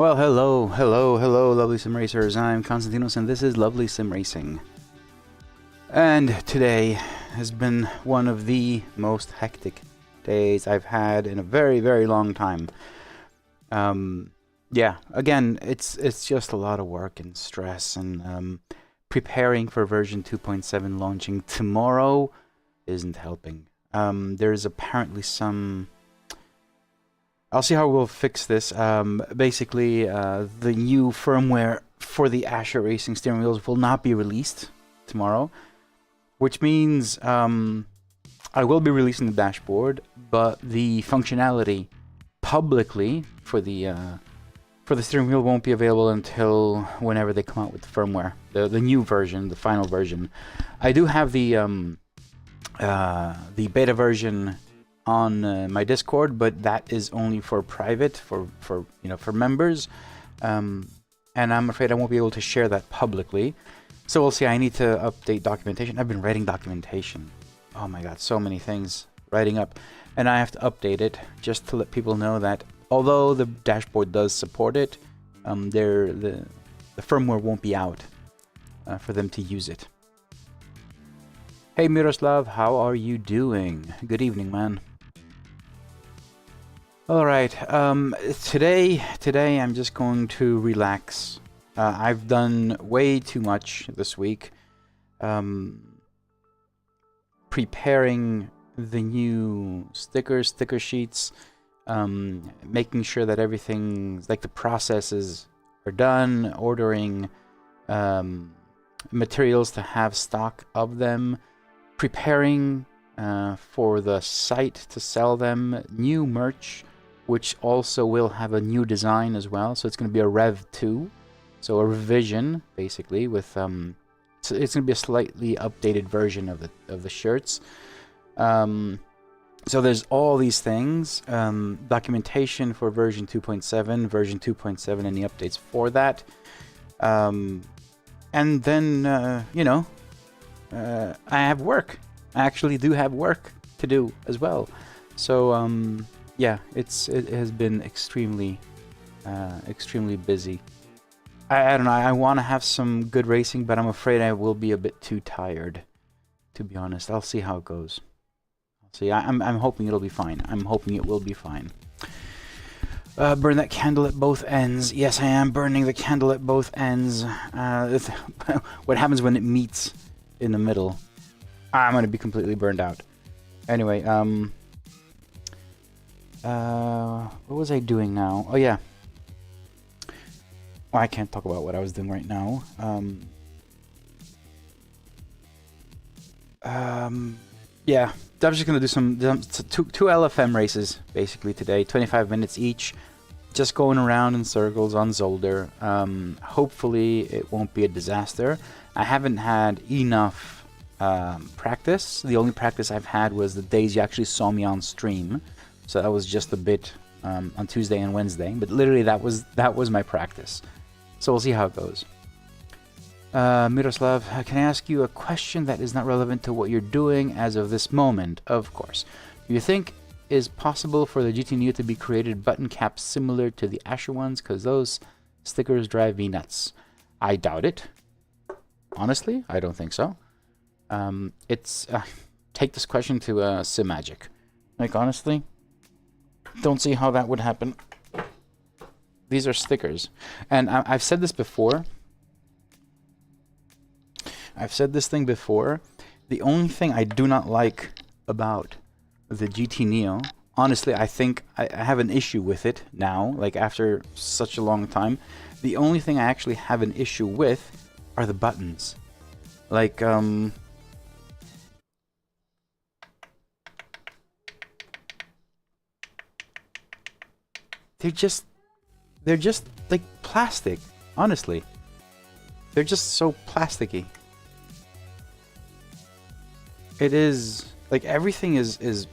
Well, hello, lovely sim racers. I'm Constantinos, and this is Lovely Sim Racing. And today has been one of the most hectic days I've had in a very, very long time. Yeah, again, it's just a lot of work and stress, and preparing for version 2.7 launching tomorrow isn't helping. There's apparently some... I'll see how we'll fix this. Basically, the new firmware for the Ascher racing steering wheels will not be released tomorrow, which means I will be releasing the dashboard, but the functionality publicly for the steering wheel won't be available until whenever they come out with the firmware, the new version, the final version. I do have the beta version on my Discord, but that is only for private, for members, and I'm afraid I won't be able to share that publicly. So we'll see. I need to update documentation. I've been writing documentation. Oh my god, so many things writing up, and I have to update it just to let people know that although the dashboard does support it, the firmware won't be out for them to use it. Hey Miroslav, how are you doing? Good evening, man. Alright, today I'm just going to relax. I've done way too much this week. Preparing the new sticker sheets, making sure that everything, like the processes are done, ordering materials to have stock of them, preparing for the site to sell them, new merch, which also will have a new design as well. So it's going to be a Rev 2, so a revision basically with so it's going to be a slightly updated version of the shirts. So there's all these things, documentation for version 2.7, version 2.7, and the updates for that, and then I have work. I actually do have work to do as well. So yeah, it has been extremely busy. I don't know, I want to have some good racing, but I'm afraid I will be a bit too tired, to be honest. I'll see how it goes. I'll see. I'm hoping it'll be fine. I'm hoping it will be fine. Burn that candle at both ends. Yes, I am burning the candle at both ends. What happens when it meets in the middle? I'm going to be completely burned out. Anyway, what was I doing now? Oh, yeah. Well, I can't talk about what I was doing right now. Yeah, I'm just going to do two LFM races, basically, today. 25 minutes each. Just going around in circles on Zolder. Hopefully, it won't be a disaster. I haven't had enough practice. The only practice I've had was the days you actually saw me on stream. So that was just a bit on Tuesday and Wednesday. But literally, that was my practice. So we'll see how it goes. Miroslav, can I ask you a question that is not relevant to what you're doing as of this moment? Of course. Do you think is possible for the GT Neo to be created button caps similar to the Ascher ones? Because those stickers drive me nuts. I doubt it. Honestly, I don't think so. Take this question to Simagic. Like, honestly, don't see how that would happen. These are stickers. And I've said this before. I've said this thing before. The only thing I do not like about the GT Neo, honestly, I think I have an issue with it now, like after such a long time. The only thing I actually have an issue with are the buttons. Like, they're just like plastic, honestly. They're just so plasticky. It is like everything is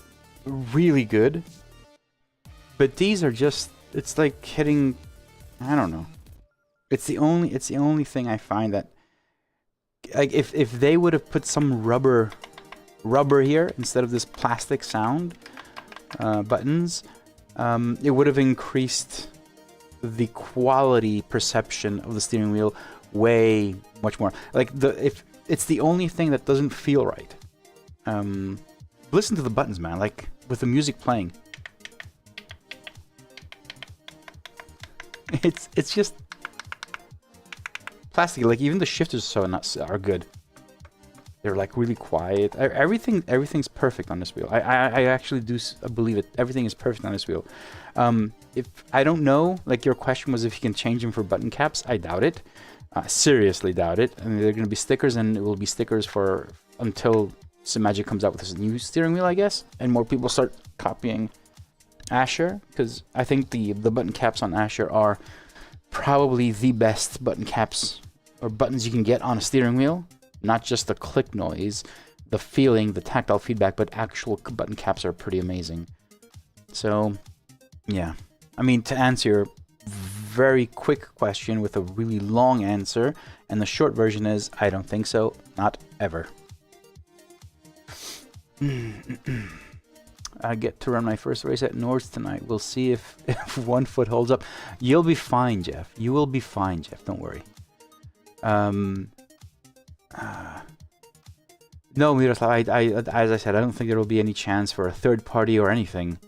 really good, but these are just, it's like hitting, I don't know. It's the only thing I find that, like, if they would have put some rubber here instead of this plastic sound buttons, it would have increased the quality perception of the steering wheel way much more. Like if it's the only thing that doesn't feel right. Listen to the buttons, man. Like with the music playing, it's just plastic. Like even the shifters are good. They're like really quiet. Everything's perfect on this wheel. I actually do believe it. Everything is perfect on this wheel. If I don't know, like your question was if you can change them for button caps. I doubt it. Seriously doubt it. I mean, they're going to be stickers, and it will be stickers for until Simagic comes out with this new steering wheel, I guess, and more people start copying Ascher, because I think the button caps on Ascher are probably the best button caps or buttons you can get on a steering wheel. Not just the click noise, the feeling, the tactile feedback, but actual button caps are pretty amazing. So, yeah. I mean, to answer your very quick question with a really long answer, and the short version is, I don't think so. Not ever. I get to run my first race at Nords tonight. We'll see if 1 foot holds up. You'll be fine, Jeff. You will be fine, Jeff. Don't worry. No, Miroslav, as I said, I don't think there will be any chance for a third party or anything.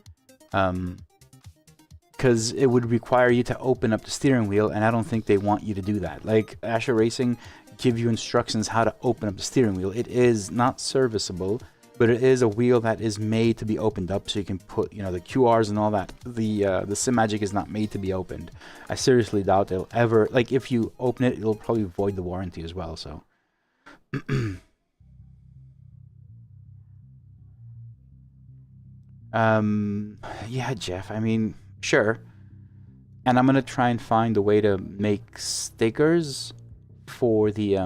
Because it would require you to open up the steering wheel, and I don't think they want you to do that. Like, Ascher Racing give you instructions how to open up the steering wheel. It is not serviceable, but it is a wheel that is made to be opened up, so you can put, you know, the QRs and all that. The Simagic is not made to be opened. I seriously doubt they'll ever, like, if you open it, it'll probably void the warranty as well, so. Yeah, Jeff, I mean, sure. And I'm gonna try and find a way to make stickers for the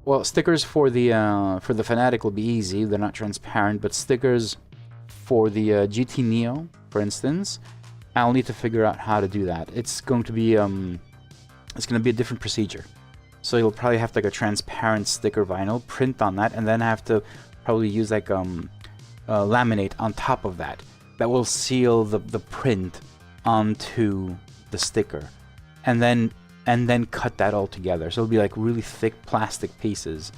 well, stickers for the Fanatec will be easy. They're not transparent, but stickers for the GT Neo, for instance, I'll need to figure out how to do that. It's going to be a different procedure. So you'll probably have like a transparent sticker vinyl, print on that, and then have to probably use like laminate on top of that. That will seal the print onto the sticker, and then cut that all together. So it'll be like really thick plastic pieces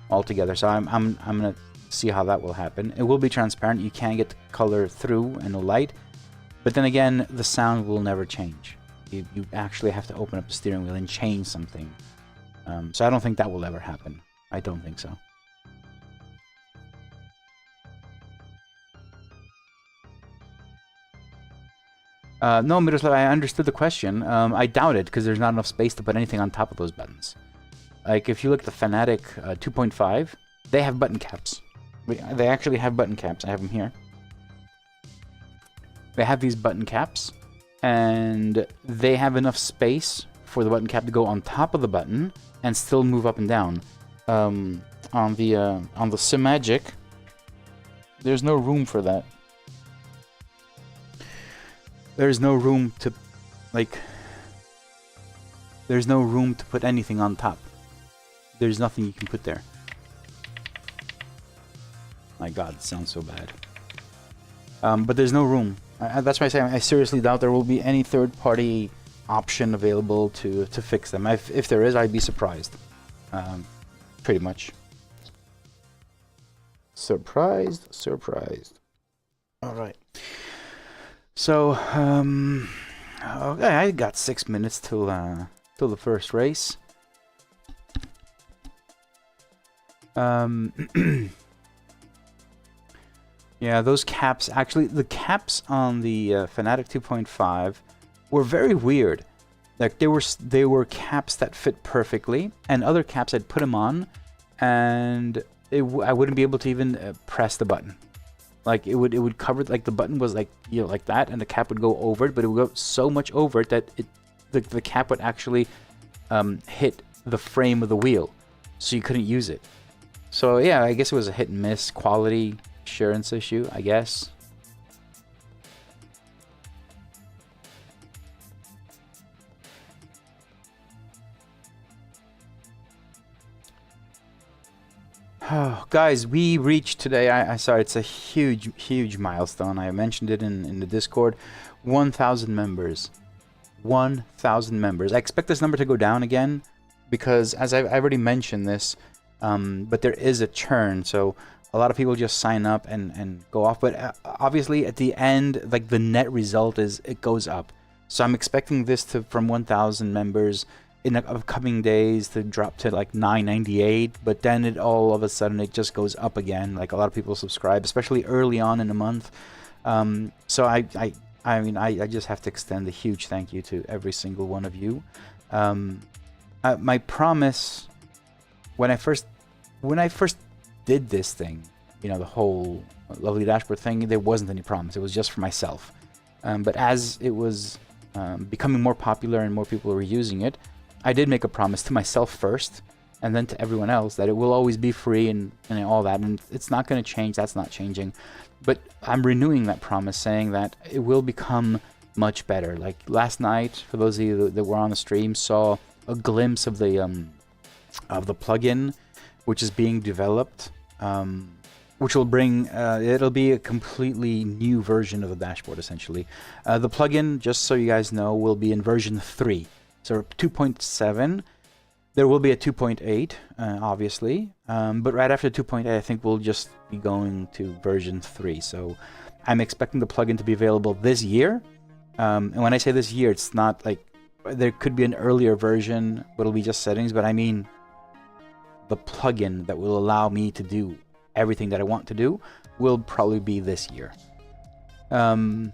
all together. So I'm gonna see how that will happen. It will be transparent. You can get the color through and the light, but then again, the sound will never change. You actually have to open up the steering wheel and change something. So I don't think that will ever happen. I don't think so. No, Miroslav, I understood the question. I doubt it, because there's not enough space to put anything on top of those buttons. Like, if you look at the Fanatec 2.5, they have button caps. They actually have button caps. I have them here. They have these button caps, and they have enough space for the button cap to go on top of the button and still move up and down. On the Simagic, there's no room for that. There's no room to, like, there's no room to put anything on top. There's nothing you can put there. My God, it sounds so bad. But there's no room. That's why I say I seriously doubt there will be any third-party option available to fix them. If there is, I'd be surprised. Pretty much. Surprised, surprised. All right. So, okay, I got 6 minutes till the first race. Yeah, those caps, actually, the caps on the Fanatec 2.5 were very weird. Like, they were caps that fit perfectly, and other caps I'd put them on, and I wouldn't be able to even press the button. Like, it would cover, like, the button was like, you know, like that, and the cap would go over it, but it would go so much over it that the cap would actually hit the frame of the wheel, so you couldn't use it. So yeah, I guess it was a hit and miss quality assurance issue, I guess. Oh, guys, we reached today, I saw it's a huge milestone. I mentioned it in the Discord. 1,000 members. 1,000 members. I expect this number to go down again because, as I already mentioned this, but there is a churn, so a lot of people just sign up and go off. But obviously, at the end, like, the net result is it goes up. So I'm expecting this to, from 1,000 members in the upcoming days, to drop to like 998, but then it all of a sudden it just goes up again. Like, a lot of people subscribe, especially early on in the month. So I mean, I just have to extend a huge thank you to every single one of you. My promise, when I first did this thing, you know, the whole lovely dashboard thing, there wasn't any promise. It was just for myself. But as it was becoming more popular and more people were using it, I did make a promise to myself first, and then to everyone else, that it will always be free and all that. And it's not going to change. That's not changing. But I'm renewing that promise, saying that it will become much better. Like last night, for those of you that were on the stream, saw a glimpse of the plugin, which is being developed, which will bring it'll be a completely new version of the dashboard, essentially. The plugin, just so you guys know, will be in version 3. So 2.7, there will be a 2.8, obviously, but right after 2.8, I think we'll just be going to version 3. So I'm expecting the plugin to be available this year. And when I say this year, it's not like there could be an earlier version, but it'll be just settings. But I mean the plugin that will allow me to do everything that I want to do will probably be this year. But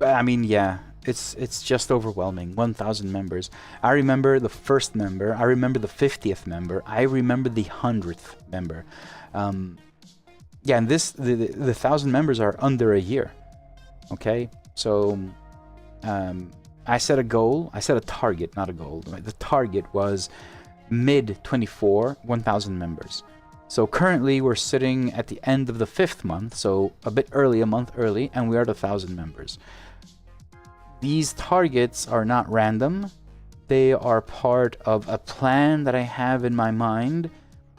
I mean, yeah. It's just overwhelming. 1,000 members. I remember the first member. I remember the 50th member. I remember the 100th member. Yeah, and the 1,000 members are under a year. Okay, so I set a goal. I set a target, not a goal. The target was mid-24, 1,000 members. So currently we're sitting at the end of the 5th month, so a bit early, a month early, and we are at 1,000 members. These targets are not random. They are part of a plan that I have in my mind.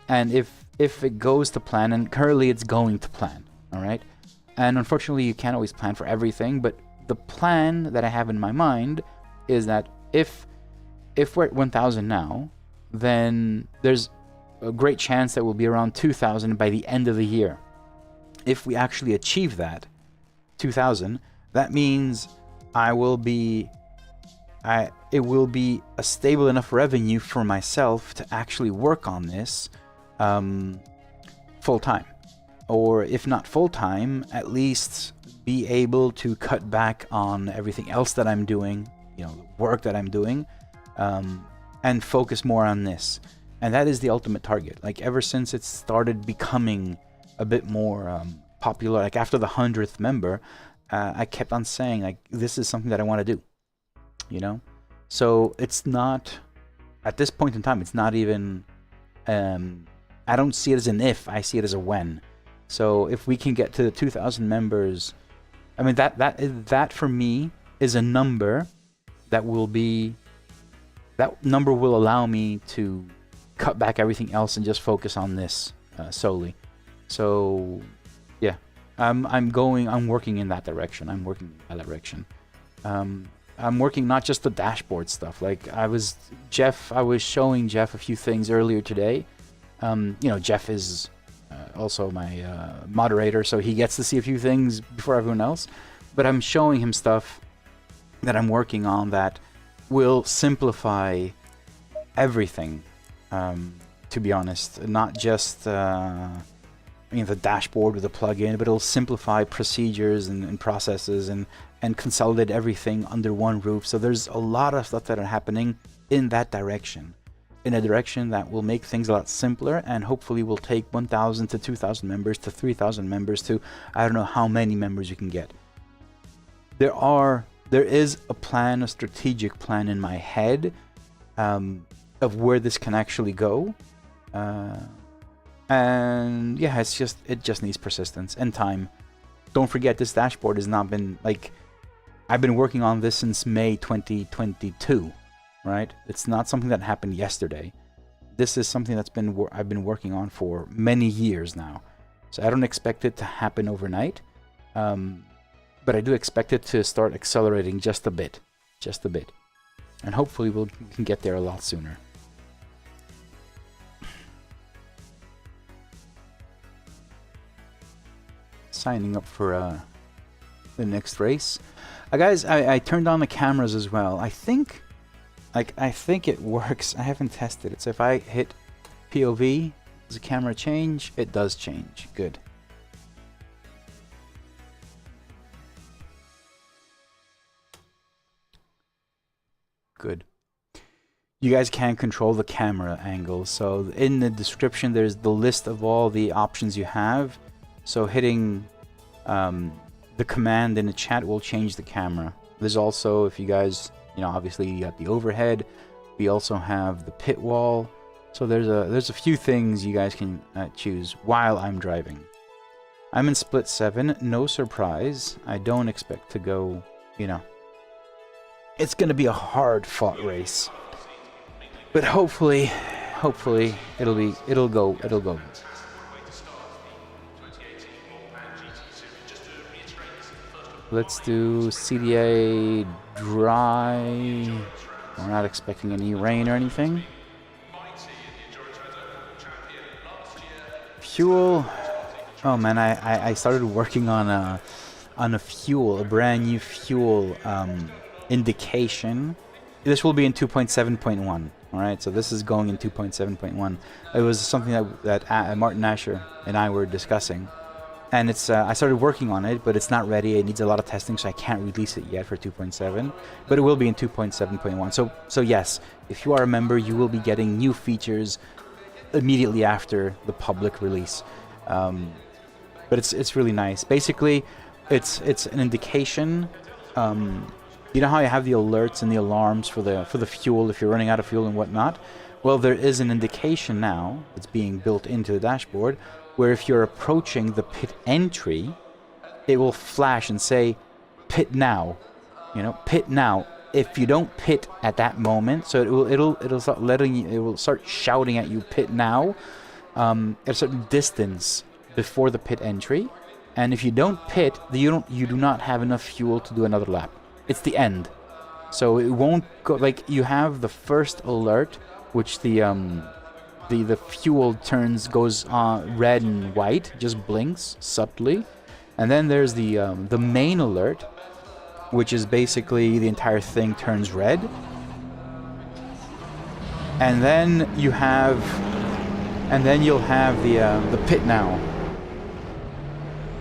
And if it goes to plan, and currently it's going to plan, all right? And unfortunately, you can't always plan for everything, but the plan that I have in my mind is that if we're at 1,000 now, then there's a great chance that we'll be around 2,000 by the end of the year. If we actually achieve that, 2,000, that means it will be a stable enough revenue for myself to actually work on this full-time. Or if not full-time, at least be able to cut back on everything else that I'm doing, you know, work that I'm doing, and focus more on this. And that is the ultimate target. Like, ever since it started becoming a bit more popular, like after the 100th member, I kept on saying, like, this is something that I want to do, you know? So it's not, at this point in time, it's not even, I don't see it as an if, I see it as a when. So if we can get to the 2,000 members, I mean, that for me is a number that will be, that number will allow me to cut back everything else and just focus on this solely. So yeah. I'm working in that direction. I'm working not just the dashboard stuff. Like I was showing Jeff a few things earlier today. You know, Jeff is also my moderator, so he gets to see a few things before everyone else. But I'm showing him stuff that I'm working on that will simplify everything, to be honest. Not just the dashboard with a plugin, but it'll simplify procedures and processes and consolidate everything under one roof. So there's a lot of stuff that are happening in that direction, in a direction that will make things a lot simpler, and hopefully will take 1,000 to 2,000 members to 3,000 members to I don't know how many members you can get. There is a plan, a strategic plan in my head of where this can actually go. And yeah, it just needs persistence and time. Don't forget, this dashboard has not been, like, I've been working on this since May 2022, right? It's not something that happened yesterday. this is something that's I've been working on for many years now. So I don't expect it to happen overnight, but I do expect it to start accelerating just a bit, and hopefully we can get there a lot sooner. Signing up for the next race. Guys, I turned on the cameras as well. I think it works. I haven't tested it. So if I hit POV, does the camera change? It does change. Good. Good. You guys can control the camera angle. So in the description, there's the list of all the options you have. So hitting the command in the chat will change the camera. There's also, if you guys, obviously you got the overhead. We also have the pit wall. So there's a few things you guys can choose while I'm driving. I'm in split 7, no surprise. I don't expect to go, it's gonna be a hard fought race. But hopefully it'll go. Let's do CDA dry. We're not expecting any rain or anything. Fuel. Oh man, I started working on a fuel, a brand new fuel indication. This will be in 2.7.1. All right, so this is going in 2.7.1. It was something that Martin Ascher and I were discussing. And it's I started working on it, but it's not ready. It needs a lot of testing, so I can't release it yet for 2.7. But it will be in 2.7.1. So yes, if you are a member, you will be getting new features immediately after the public release. But it's really nice. Basically, it's an indication. You know how you have the alerts and the alarms for the fuel if you're running out of fuel and whatnot? Well, there is an indication now that's being built into the dashboard, where if you're approaching the pit entry, it will flash and say, pit now. Pit now. If you don't pit at that moment, so it'll start letting you, it will start shouting at you, pit now, at a certain distance before the pit entry. And if you don't pit, you do not have enough fuel to do another lap. It's the end. So it won't go, like, you have the first alert, which the fuel goes red and white, just blinks subtly, and then there's the main alert, which is basically the entire thing turns red, and then you'll have the pit now,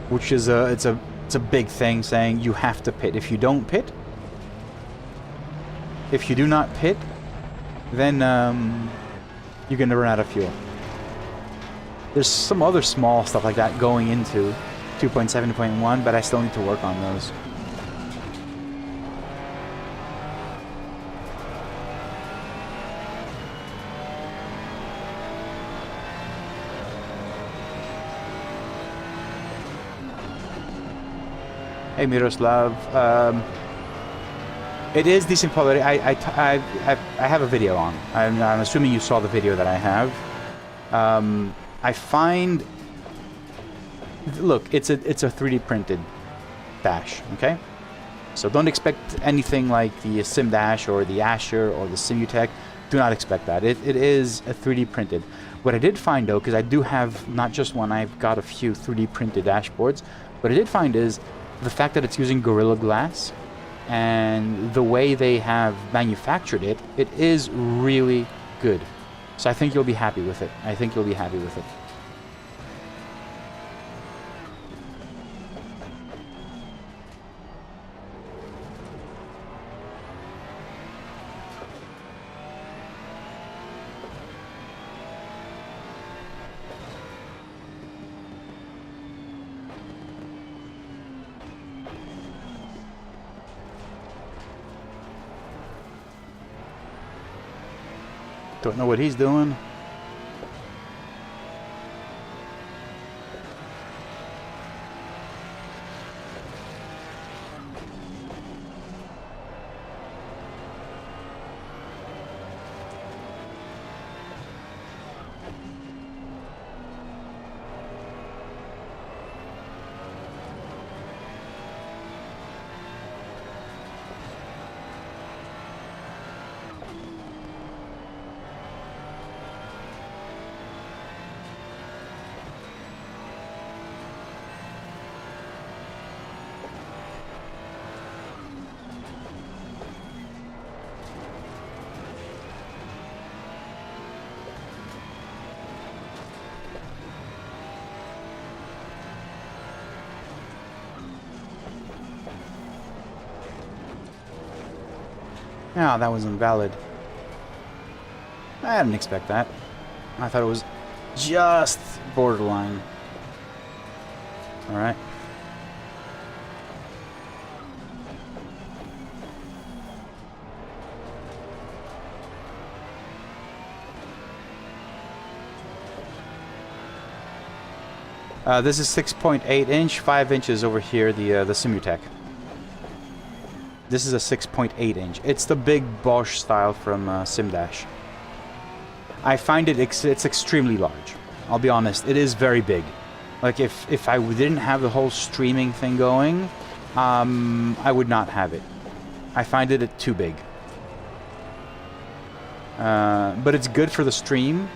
which is it's a big thing saying you have to pit. If you don't pit, if you do not pit, then you're gonna run out of fuel. There's some other small stuff like that going into 2.7.1, but I still need to work on those. Hey Miroslav, it is decent quality. I have a video on. I'm assuming you saw the video that I have. I find, look, it's a 3D printed dash, okay? So don't expect anything like the Sim Dash or the Ascher or the Simutech. Do not expect that. It is a 3D printed. What I did find though, because I do have not just one, I've got a few 3D printed dashboards. What I did find is the fact that it's using Gorilla Glass and the way they have manufactured it, it is really good. So I think you'll be happy with it. Don't know what he's doing. Yeah, that was invalid. I didn't expect that. I thought it was just borderline. Alright. This is 6.8 inch, 5 inches over here, the Simutech. This is a 6.8 inch. It's the big Bosch style from Simdash. I find it's extremely large. I'll be honest, it is very big. Like if I didn't have the whole streaming thing going, I would not have it. I find it too big. But it's good for the stream,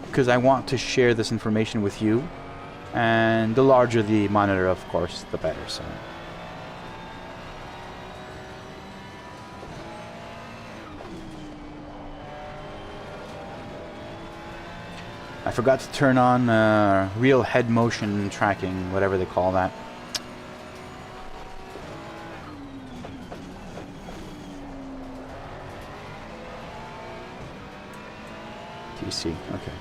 because I want to share this information with you, and the larger the monitor, of course, the better. So I forgot to turn on real head motion tracking, whatever they call that. TC, okay.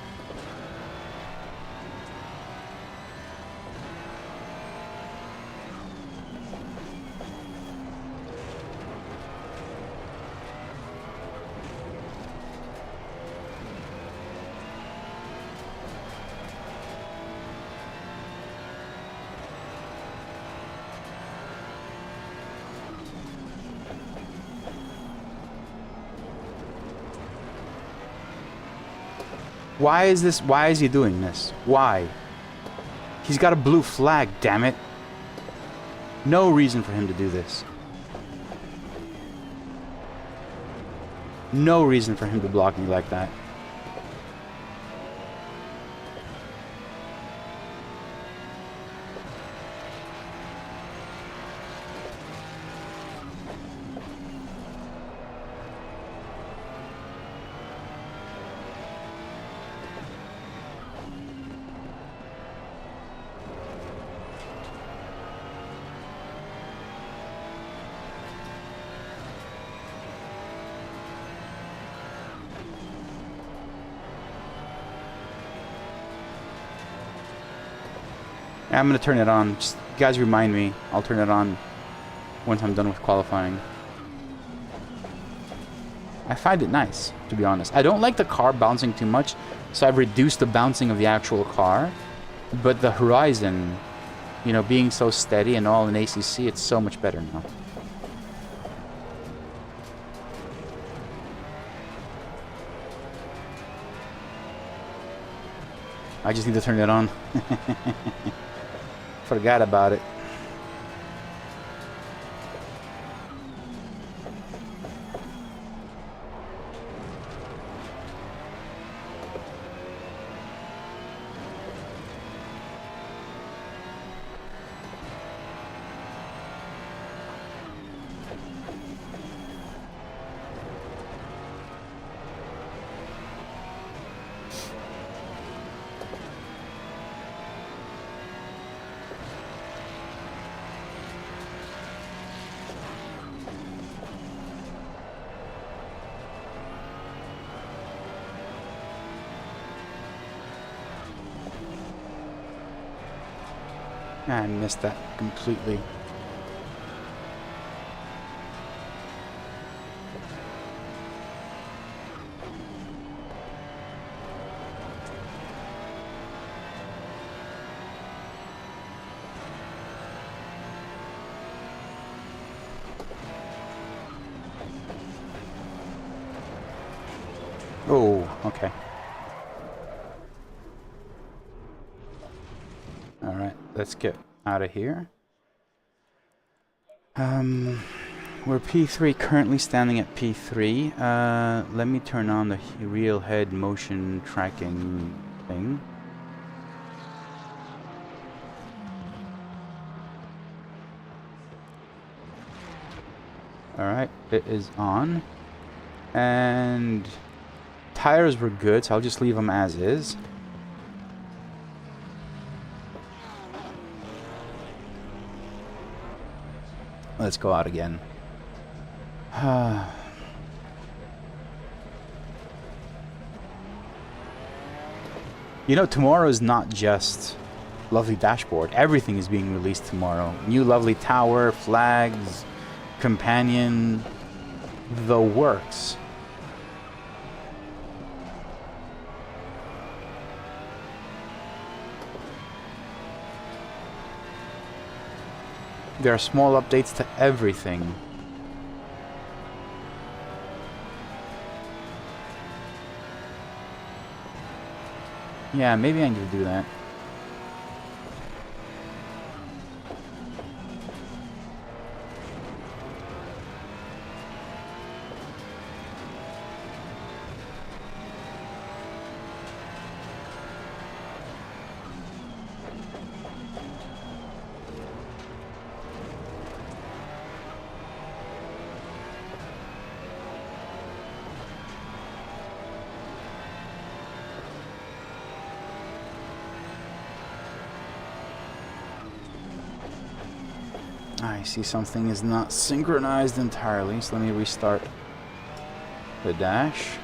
Why is this? Why is he doing this? Why? He's got a blue flag, damn it. No reason for him to do this. No reason for him to block me like that. I'm gonna turn it on. Just, you guys remind me. I'll turn it on once I'm done with qualifying. I find it nice, to be honest. I don't like the car bouncing too much, so I've reduced the bouncing of the actual car. But the Horizon, you know, being so steady and all in ACC, it's so much better now. I just need to turn it on. Forgot about it. I missed that completely. Oh, okay. All right, let's get out of here. We're P3, currently standing at P3. Let me turn on the real head motion tracking thing. All right, it is on. And tires were good, so I'll just leave them as is. Let's go out again. You know, tomorrow is not just lovely dashboard. Everything is being released tomorrow. New lovely tower, flags, companion, the works. There are small updates to everything. Yeah, maybe I need to do that. I see something is not synchronized entirely, so let me restart the dash.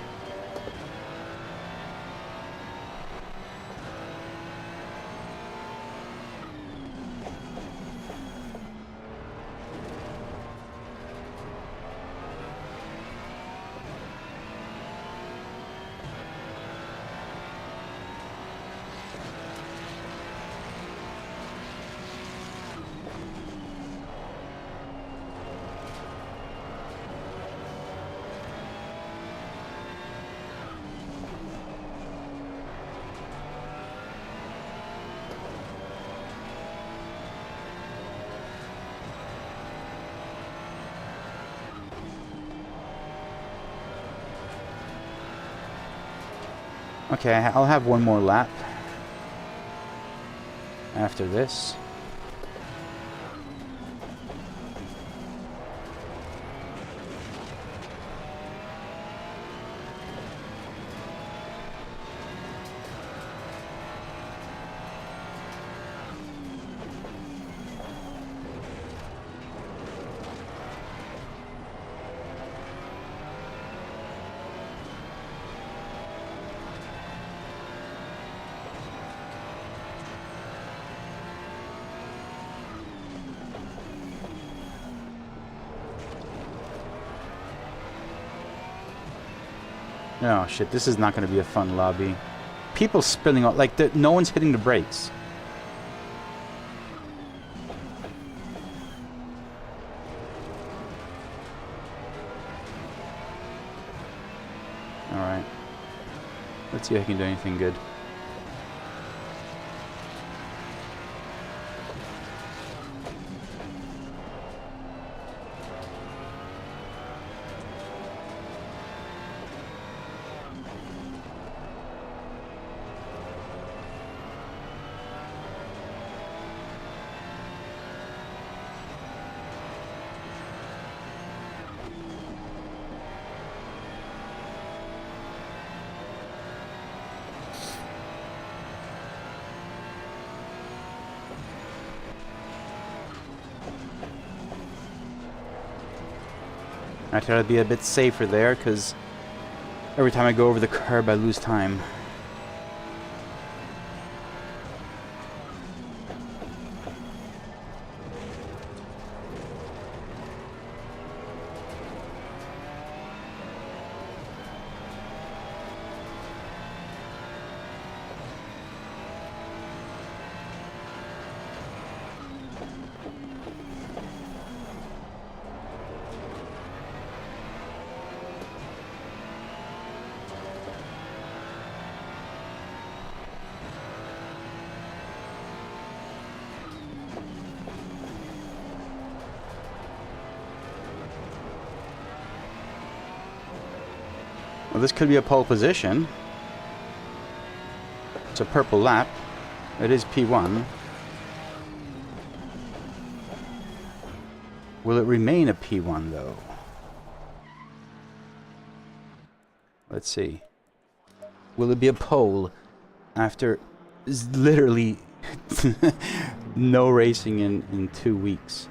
Okay, I'll have one more lap after this. Oh shit, this is not going to be a fun lobby. People spilling out, like, no one's hitting the brakes. Alright. Let's see if I can do anything good. I try to be a bit safer there, because every time I go over the curb, I lose time. Well, this could be a pole position. It's a purple lap. It is P1. Will it remain a P1 though? Let's see. Will it be a pole after literally no racing in 2 weeks?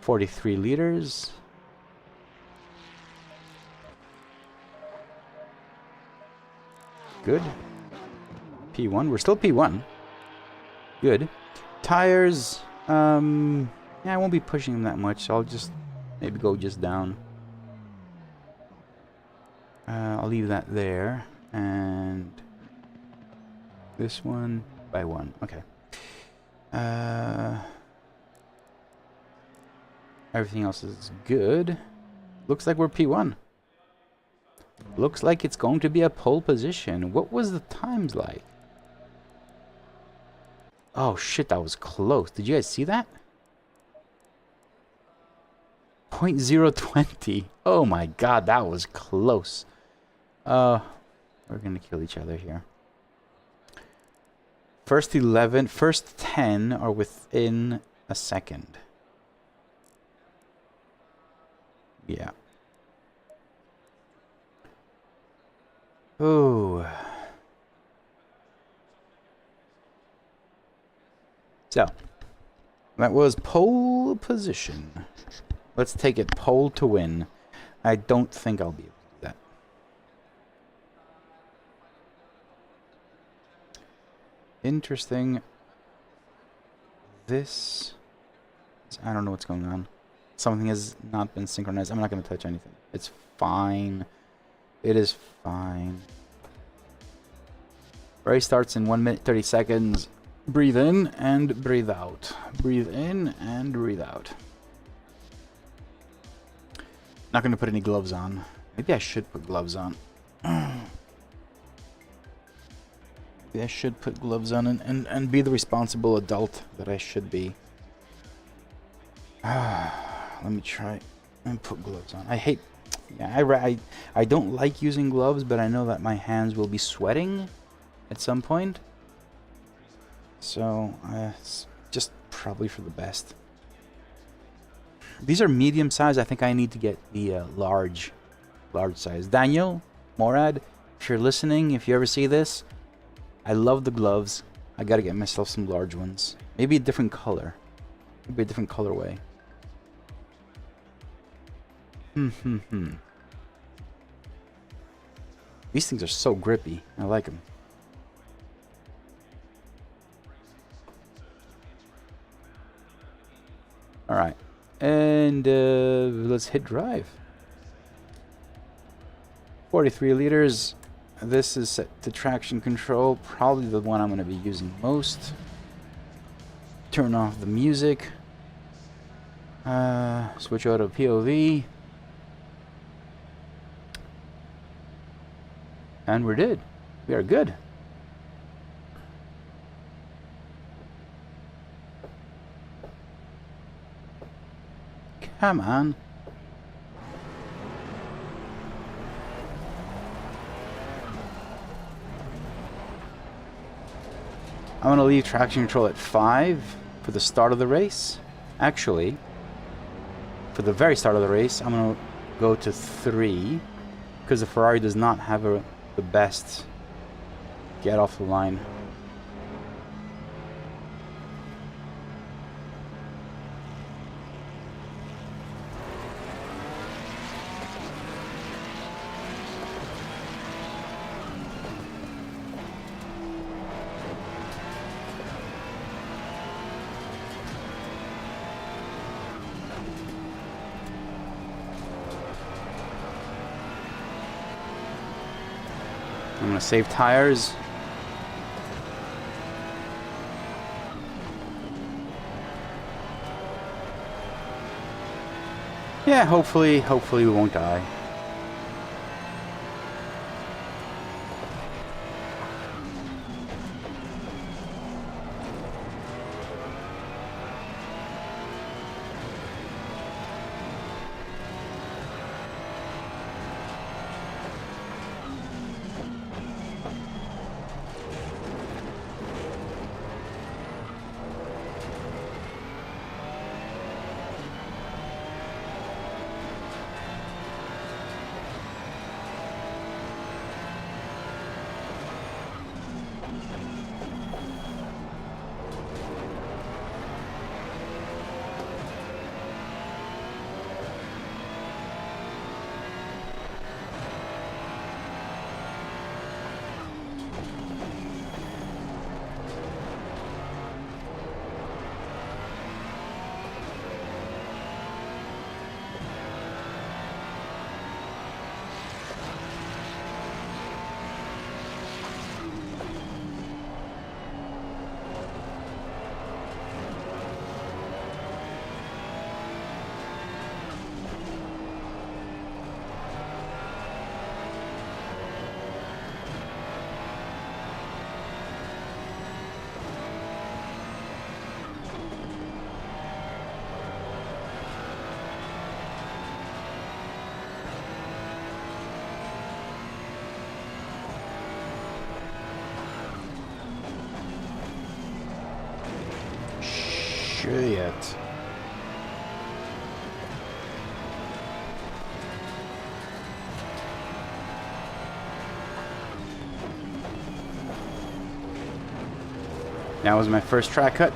43 liters. Good. P1. We're still P1. Good. Tires. Yeah, I won't be pushing them that much, so I'll just maybe go just down. I'll leave that there. And this one by one. Okay. Everything else is good. Looks like we're P1. Looks like it's going to be a pole position. What was the times like? Oh shit, that was close. Did you guys see that? 0.020. Oh my god, that was close. We're gonna kill each other here. First 11, first 10 are within a second. Yeah. Oh. So, that was pole position. Let's take it pole to win. I don't think I'll be able to do that. Interesting. This... I don't know what's going on. Something has not been synchronized. I'm not going to touch anything. It's fine. It is fine. Race starts in 1 minute 30 seconds. Breathe in and breathe out. Breathe in and breathe out. Not going to put any gloves on. Maybe I should put gloves on. Maybe I should put gloves on and be the responsible adult that I should be. Let me try and put gloves on. I hate... Yeah, I don't like using gloves, but I know that my hands will be sweating at some point. So, it's just probably for the best. These are medium size. I think I need to get the large size. Daniel, Morad, if you're listening, if you ever see this, I love the gloves. I gotta get myself some large ones. Maybe a different color. Maybe a different colorway. These things are so grippy. I like them. Alright. And let's hit drive. 43 liters. This is set to traction control. Probably the one I'm going to be using most. Turn off the music. Switch out to POV. And we're good. We are good. Come on. I'm going to leave traction control at 5 for the start of the race. Actually, for the very start of the race, I'm going to go to 3 because the Ferrari does not have the best get off the line. I'm going to save tires. Yeah, hopefully we won't die. Shit. That was my first track cut.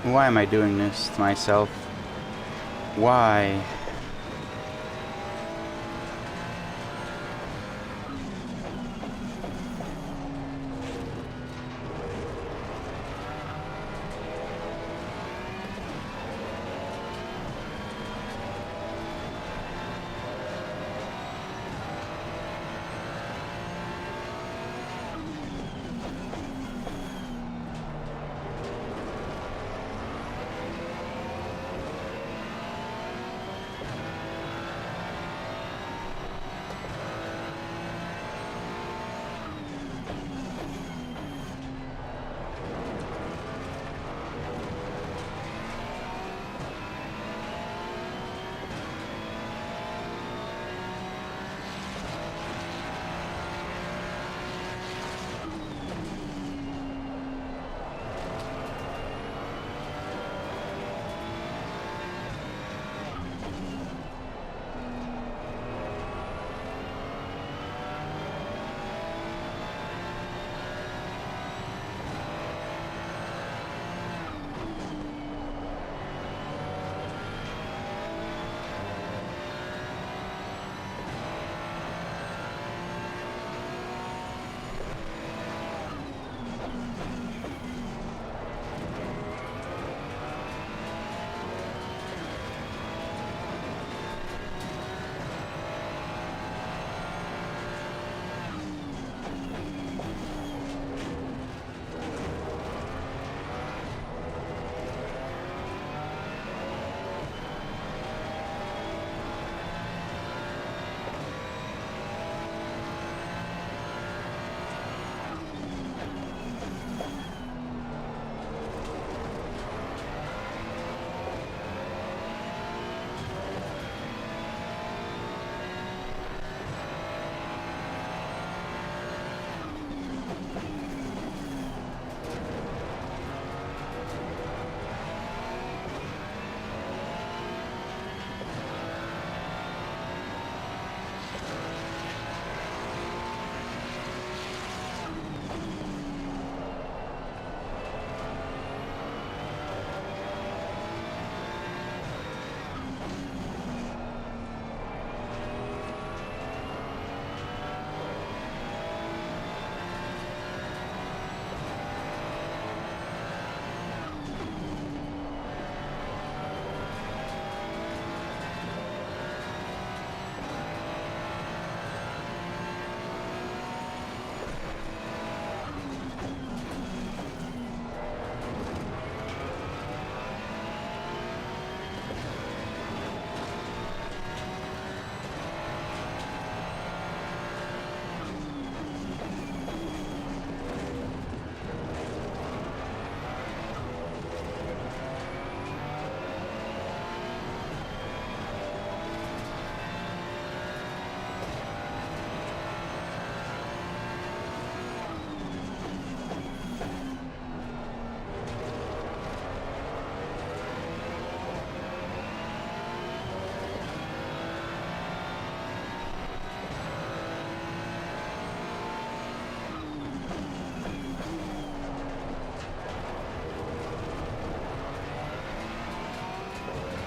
Why am I doing this to myself? Why?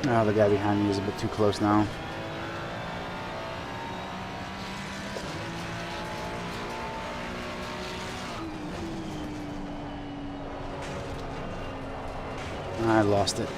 Oh, the guy behind me is a bit too close now. I lost it.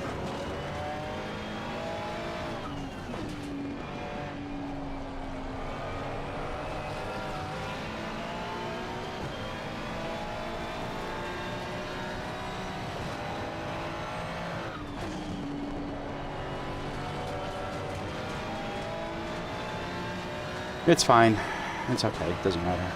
It's fine. It's okay. It doesn't matter.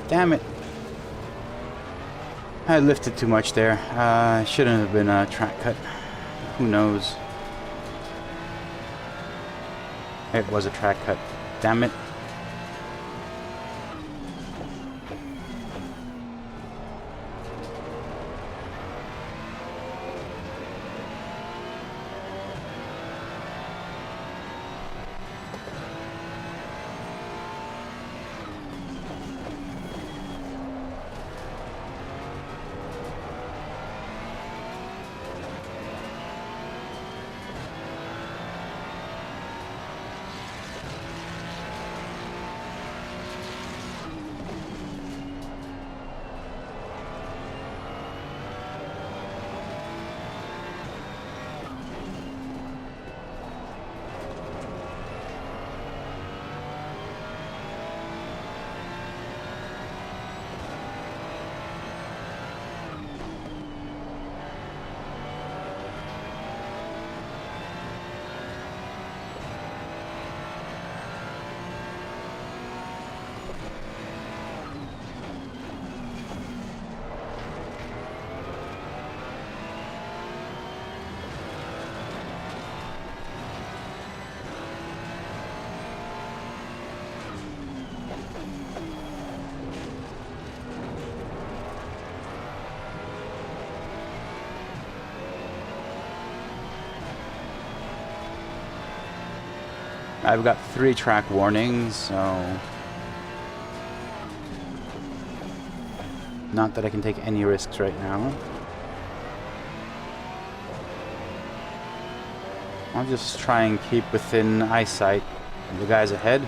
Damn it. I lifted too much there. Shouldn't have been a track cut. Who knows? It was a track cut. Damn it. I've got 3 track warnings, so not that I can take any risks right now. I'll just try and keep within eyesight of the guys ahead.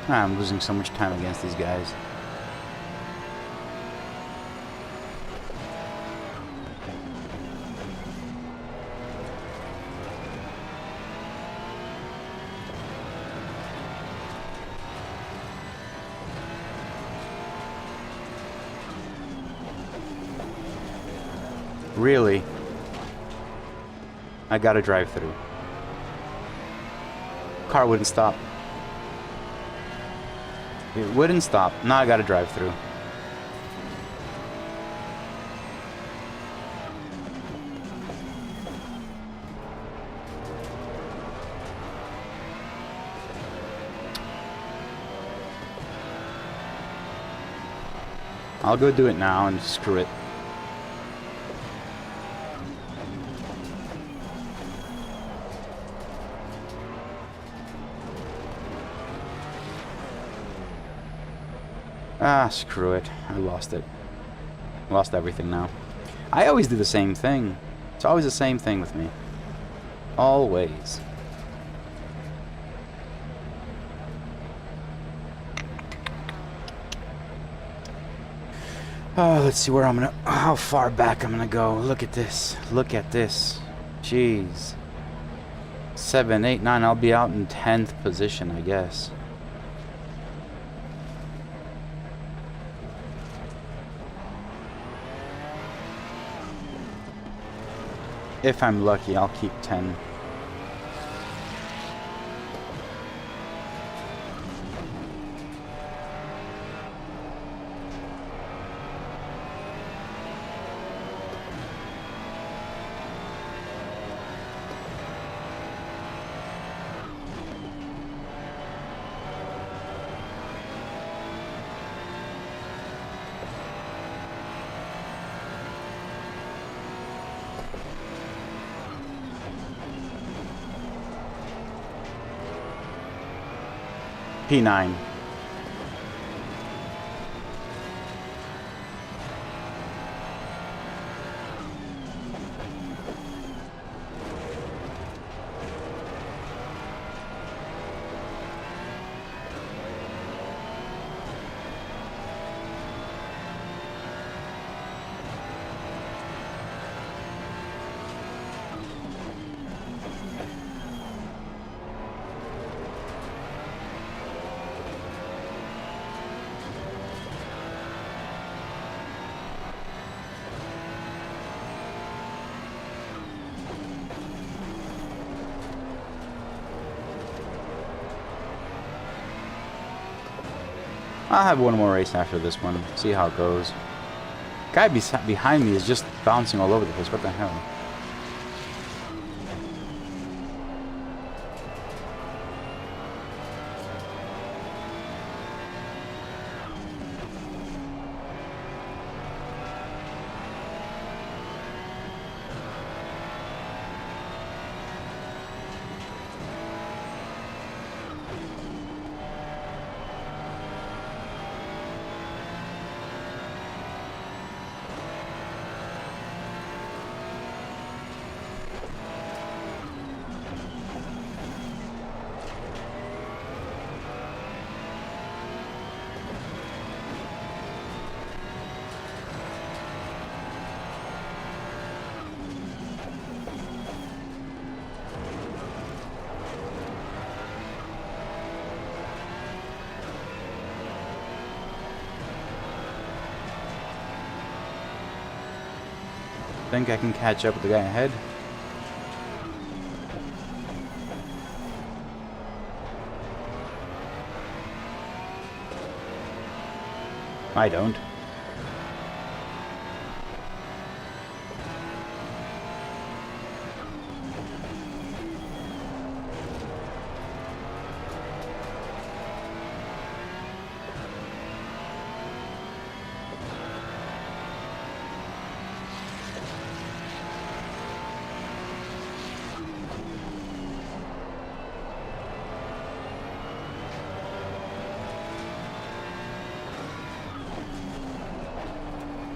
I'm losing so much time against these guys. Really? I gotta drive through. Car wouldn't stop. It wouldn't stop. Now I gotta drive through. I'll go do it now and screw it. Ah, screw it. I lost it. Lost everything now. I always do the same thing. It's always the same thing with me. Always. Oh, let's see where I'm gonna... How far back I'm gonna go. Look at this. Look at this. Jeez. 7, 8, 9. I'll be out in 10th position, I guess. If I'm lucky, I'll keep 10. P9. I'll have one more race after this one. See how it goes. Guy behind me is just bouncing all over the place. What the hell? Think I can catch up with the guy ahead? I don't.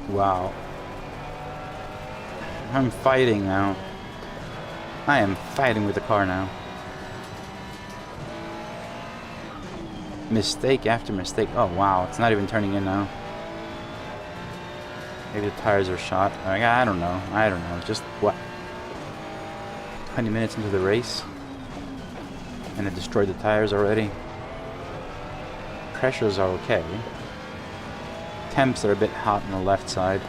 Wow. I'm fighting now. I am fighting with the car now. Mistake after mistake. Oh wow, it's not even turning in now. Maybe the tires are shot. I don't know. I don't know. Just what? 20 minutes into the race, and it destroyed the tires already. Pressures are okay. Temps are a bit hot on the left side.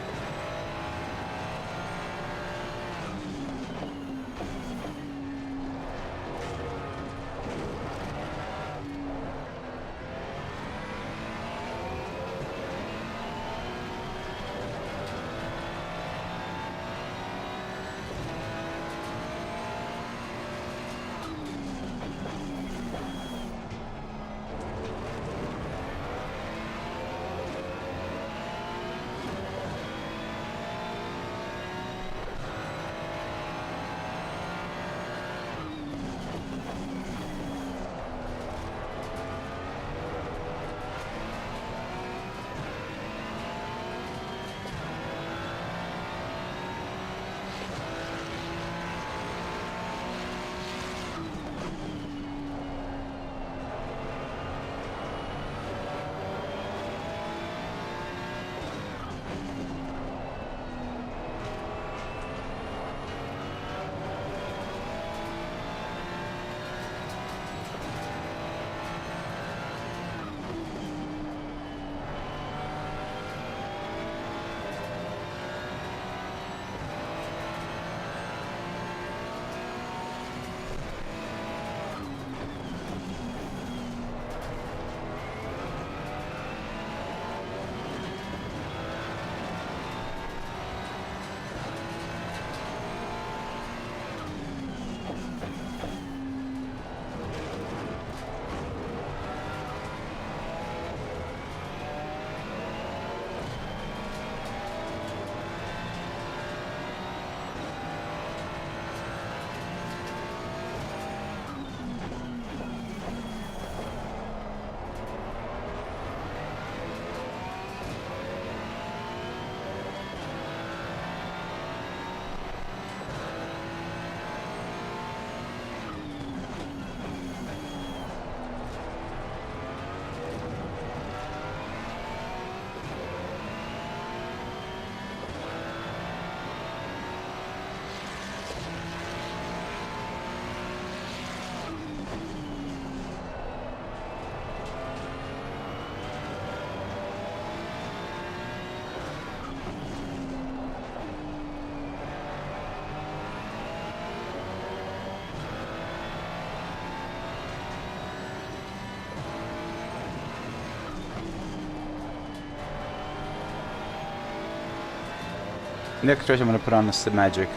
Next race I'm going to put on the Simagic.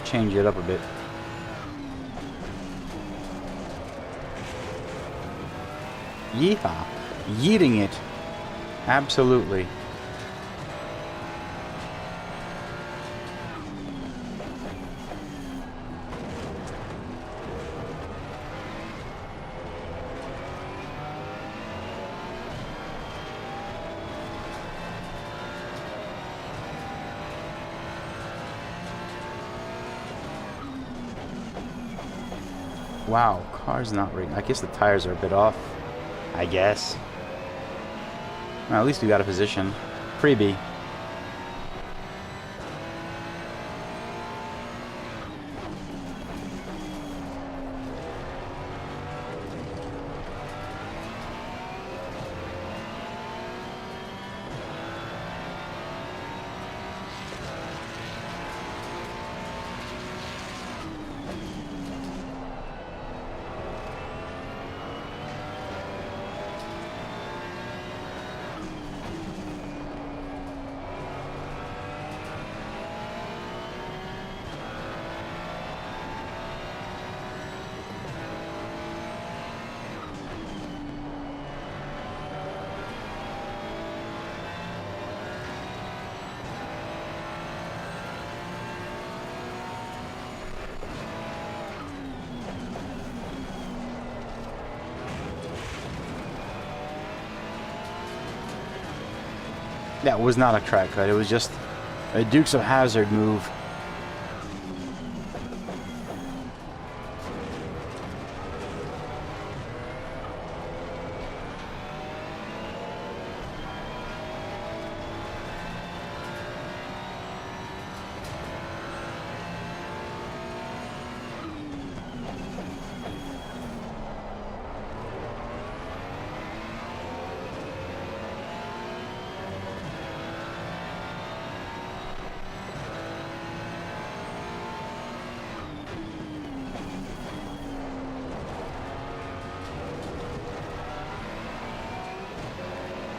Change it up a bit. Yeehaw! Yeeting it! Absolutely. Wow, car's not rigged. I guess the tires are a bit off. I guess. Well, at least we got a position. Freebie. That was not a track cut, it was just a Dukes of Hazzard move.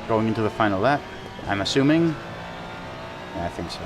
Going into the final lap, I'm assuming. Yeah, I think so.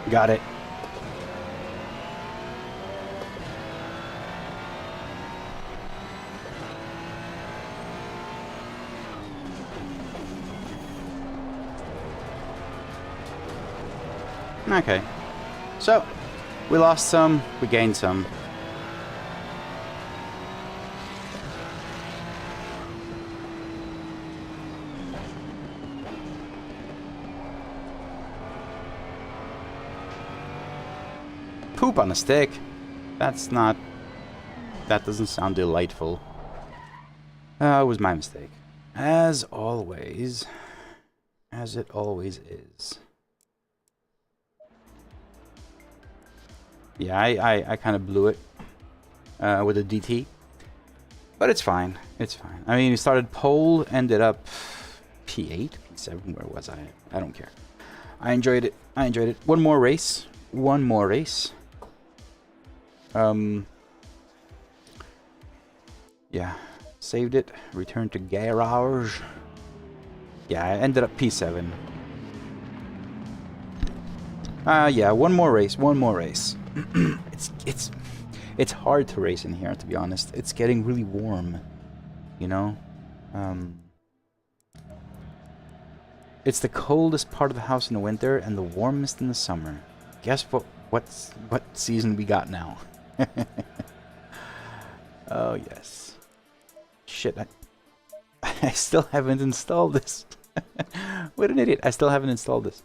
Got it. Okay. So, we lost some, we gained some. Poop on a stick. That's not... That doesn't sound delightful. It was my mistake. As always. As it always is. Yeah, I kind of blew it with a DT. But it's fine. It's fine. I mean, we started pole, ended up P8, P7. Where was I? I don't care. I enjoyed it. I enjoyed it. One more race. One more race. Yeah, saved it, returned to garage. Yeah, I ended up P7. Yeah, one more race, one more race. It's hard to race in here, to be honest. It's getting really warm, you know? It's the coldest part of the house in the winter and the warmest in the summer. Guess what season we got now? Oh, yes. Shit, I still haven't installed this. What an idiot. I still haven't installed this.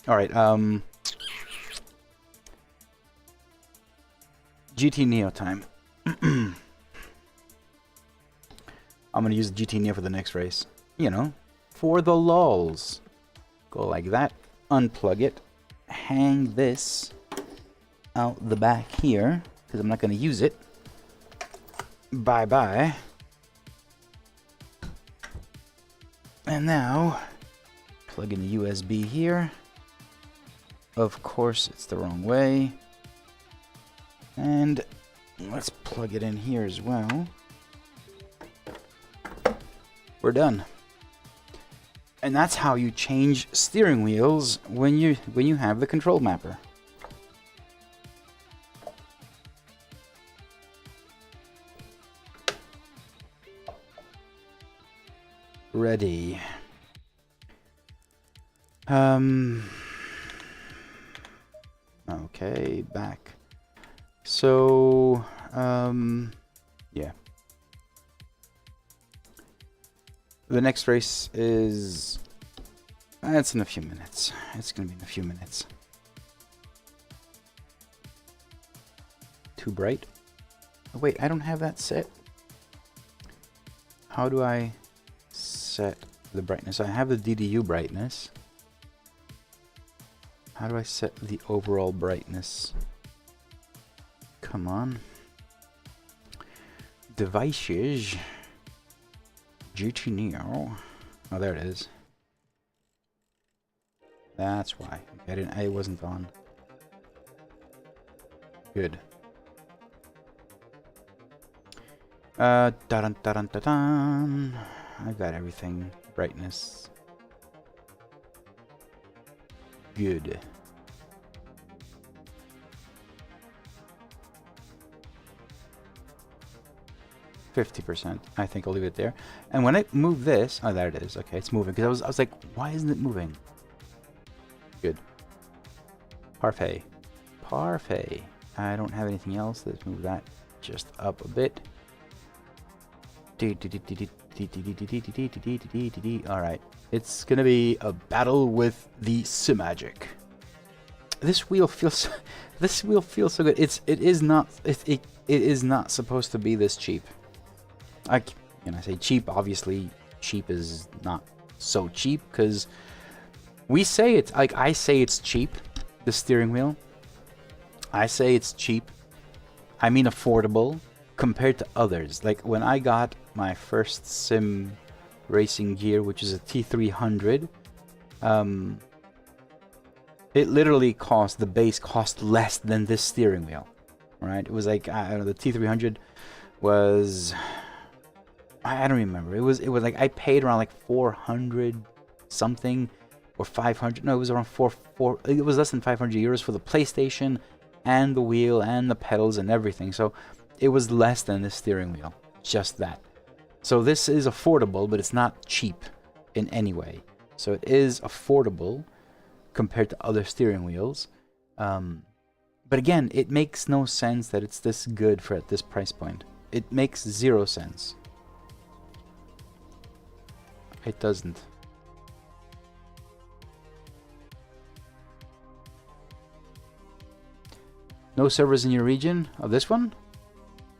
Alright, GT Neo time. I'm gonna use GT Neo for the next race. You know, for the lulz. Go like that, unplug it, hang this out the back here, because I'm not gonna use it. Bye-bye. And now, plug in the USB here. Of course, it's the wrong way. And let's plug it in here as well. We're done. And that's how you change steering wheels when you have the control mapper. Ready. Okay, back. So, yeah. The next race is... it's in a few minutes. It's gonna be in a few minutes. Too bright? Oh, wait, I don't have that set. How do I set the brightness? I have the DDU brightness. How do I set the overall brightness? Come on. Devices. GT Neo. Oh, there it is. That's why. Okay, I wasn't on. Good. Da-dun-da-dun-da-dun. I've got everything. Brightness. good. %. I think I'll leave it there. And when I move this, oh, there it is. Okay, it's moving. Because I was like, why isn't it moving? Good. Parfait. Parfait. I don't have anything else. Let's move that just up a bit. Alright. It's gonna be a battle with the Simagic. This wheel feels so good. It is not supposed to be this cheap. When I say cheap, obviously cheap is not so cheap, because we say it's like, I say it's cheap, the steering wheel. I say it's cheap. I mean affordable compared to others. Like when I got my first sim racing gear, which is a T300, it literally cost, the base cost less than this steering wheel, right? It was like, I don't know, the T300 was, I don't remember. It was like, I paid around like 400 something or 500. No, it was around it was less than 500 euros for the PlayStation and the wheel and the pedals and everything. So it was less than this steering wheel, just that. So this is affordable, but it's not cheap in any way. So it is affordable compared to other steering wheels. But again, it makes no sense that it's this good for at this price point. It makes 0 sense. It doesn't. No servers in your region of this one?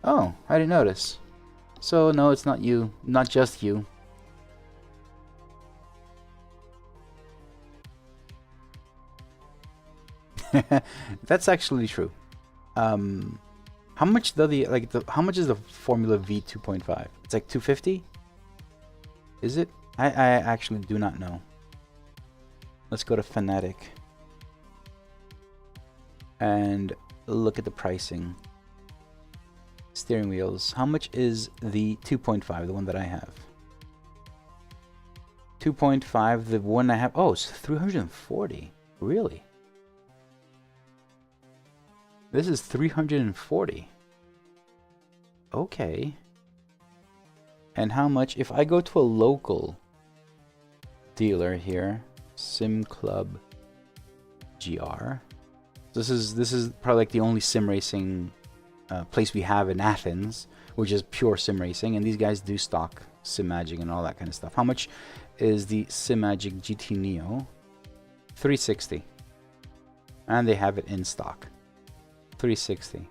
Oh, I didn't notice. So no, it's not you, not just you. That's actually true. How much how much is the Formula V 2.5? It's like 250? Is it? I actually do not know. Let's go to Fanatec and look at the pricing. Steering wheels. How much is the 2.5, the one that I have? 2.5, the one I have. Oh, it's 340. Really? This is 340. Okay. And how much if I go to a local dealer here, Sim Club GR. This is probably like the only sim racing place we have in Athens, which is pure sim racing, and these guys do stock Simagic and all that kind of stuff. How much is the Simagic GT Neo? 360. And they have it in stock. 360.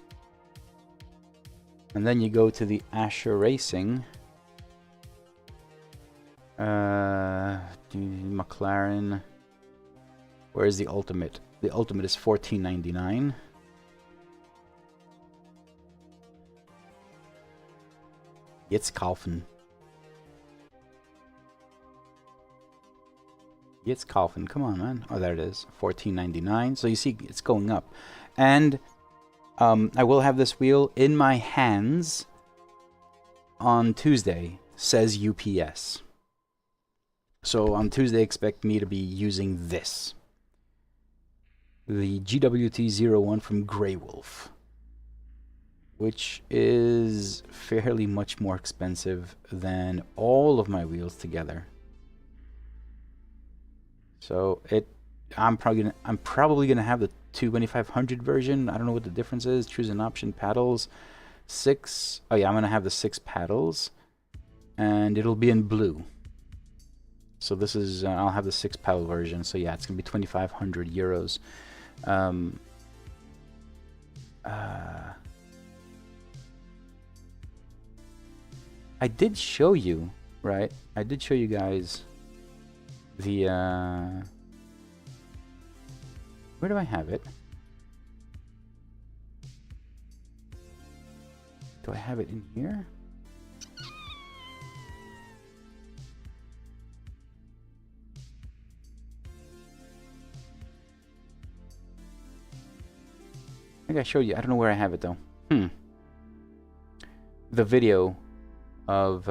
And then you go to the Ascher Racing. McLaren. Where is the Ultimate? The Ultimate is $14.99. Jetzt kaufen. Jetzt kaufen. Come on, man. Oh, there it is. $14.99. So you see, it's going up. And I will have this wheel in my hands on Tuesday, says UPS. So on Tuesday, expect me to be using this. The GWT01 from Grey Wolf, which is fairly much more expensive than all of my wheels together. So I'm probably gonna have the 2500 version. I don't know what the difference is. Choose an option. Paddles 6. Oh yeah, I'm gonna have the 6 paddles, and it'll be in blue. So this is I'll have the 6 paddle version. So yeah, it's gonna be 2500 euros. I did show you, right? I did show you guys the where do I have it? Do I have it in here? I think I showed you. I don't know where I have it though. The video of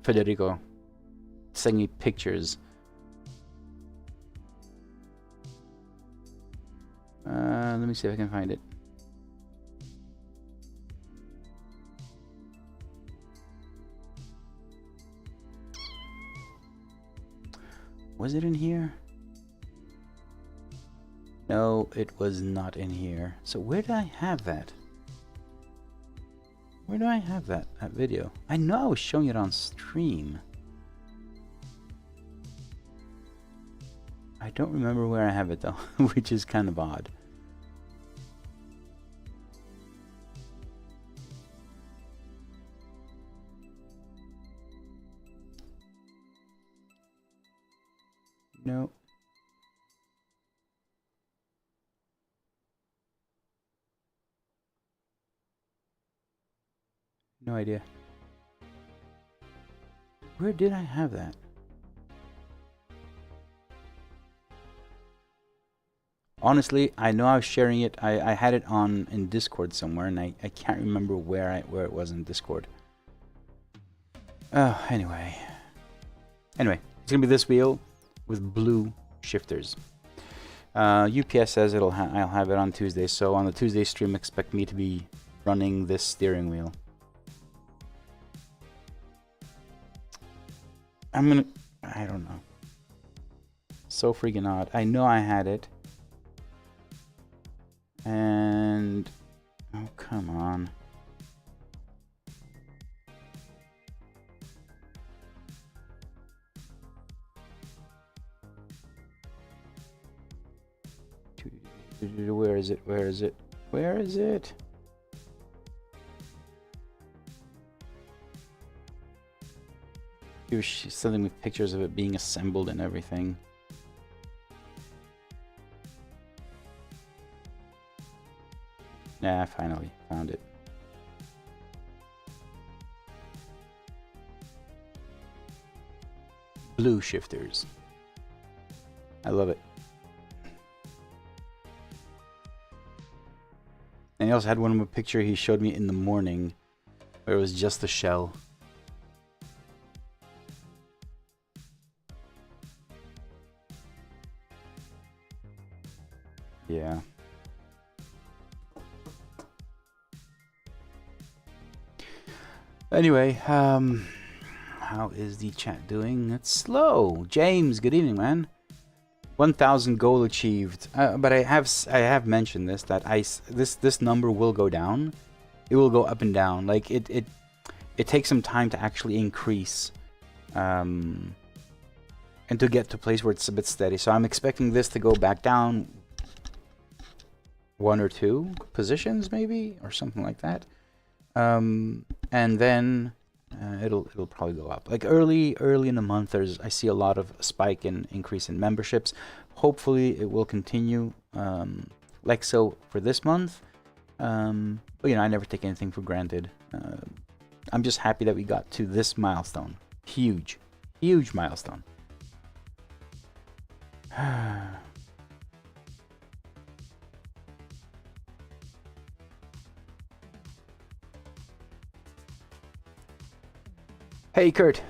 Federico sending me pictures. Let me see if I can find it. Was it in here? No, it was not in here. So where did I have that? Where do I have that video? I know I was showing it on stream. I don't remember where I have it though, which is kind of odd. No. No idea. Where did I have that? Honestly, I know I was sharing it. I had it on in Discord somewhere, and I can't remember where it was in Discord. Oh, anyway, it's gonna be this wheel with blue shifters. UPS says I'll have it on Tuesday, so on the Tuesday stream, expect me to be running this steering wheel. I don't know. So freaking odd. I know I had it. And, oh, come on. Where is it? Where is it? Where is it? He was sending me pictures of it being assembled and everything. Yeah, I finally found it. Blue shifters. I love it. And he also had one of a picture he showed me in the morning where it was just the shell. Yeah. Anyway, how is the chat doing? It's slow. James, good evening, man. 1,000 goal achieved. But I have mentioned this, that this number will go down. It will go up and down. Like it takes some time to actually increase, and to get to a place where it's a bit steady. So I'm expecting this to go back down 1 or 2 positions, maybe, or something like that. And then it'll probably go up. Like early in the month, I see a lot of spike and increase in memberships. Hopefully it will continue like so for this month. But you know, I never take anything for granted. I'm just happy that we got to this milestone. Huge milestone. Hey Kurt,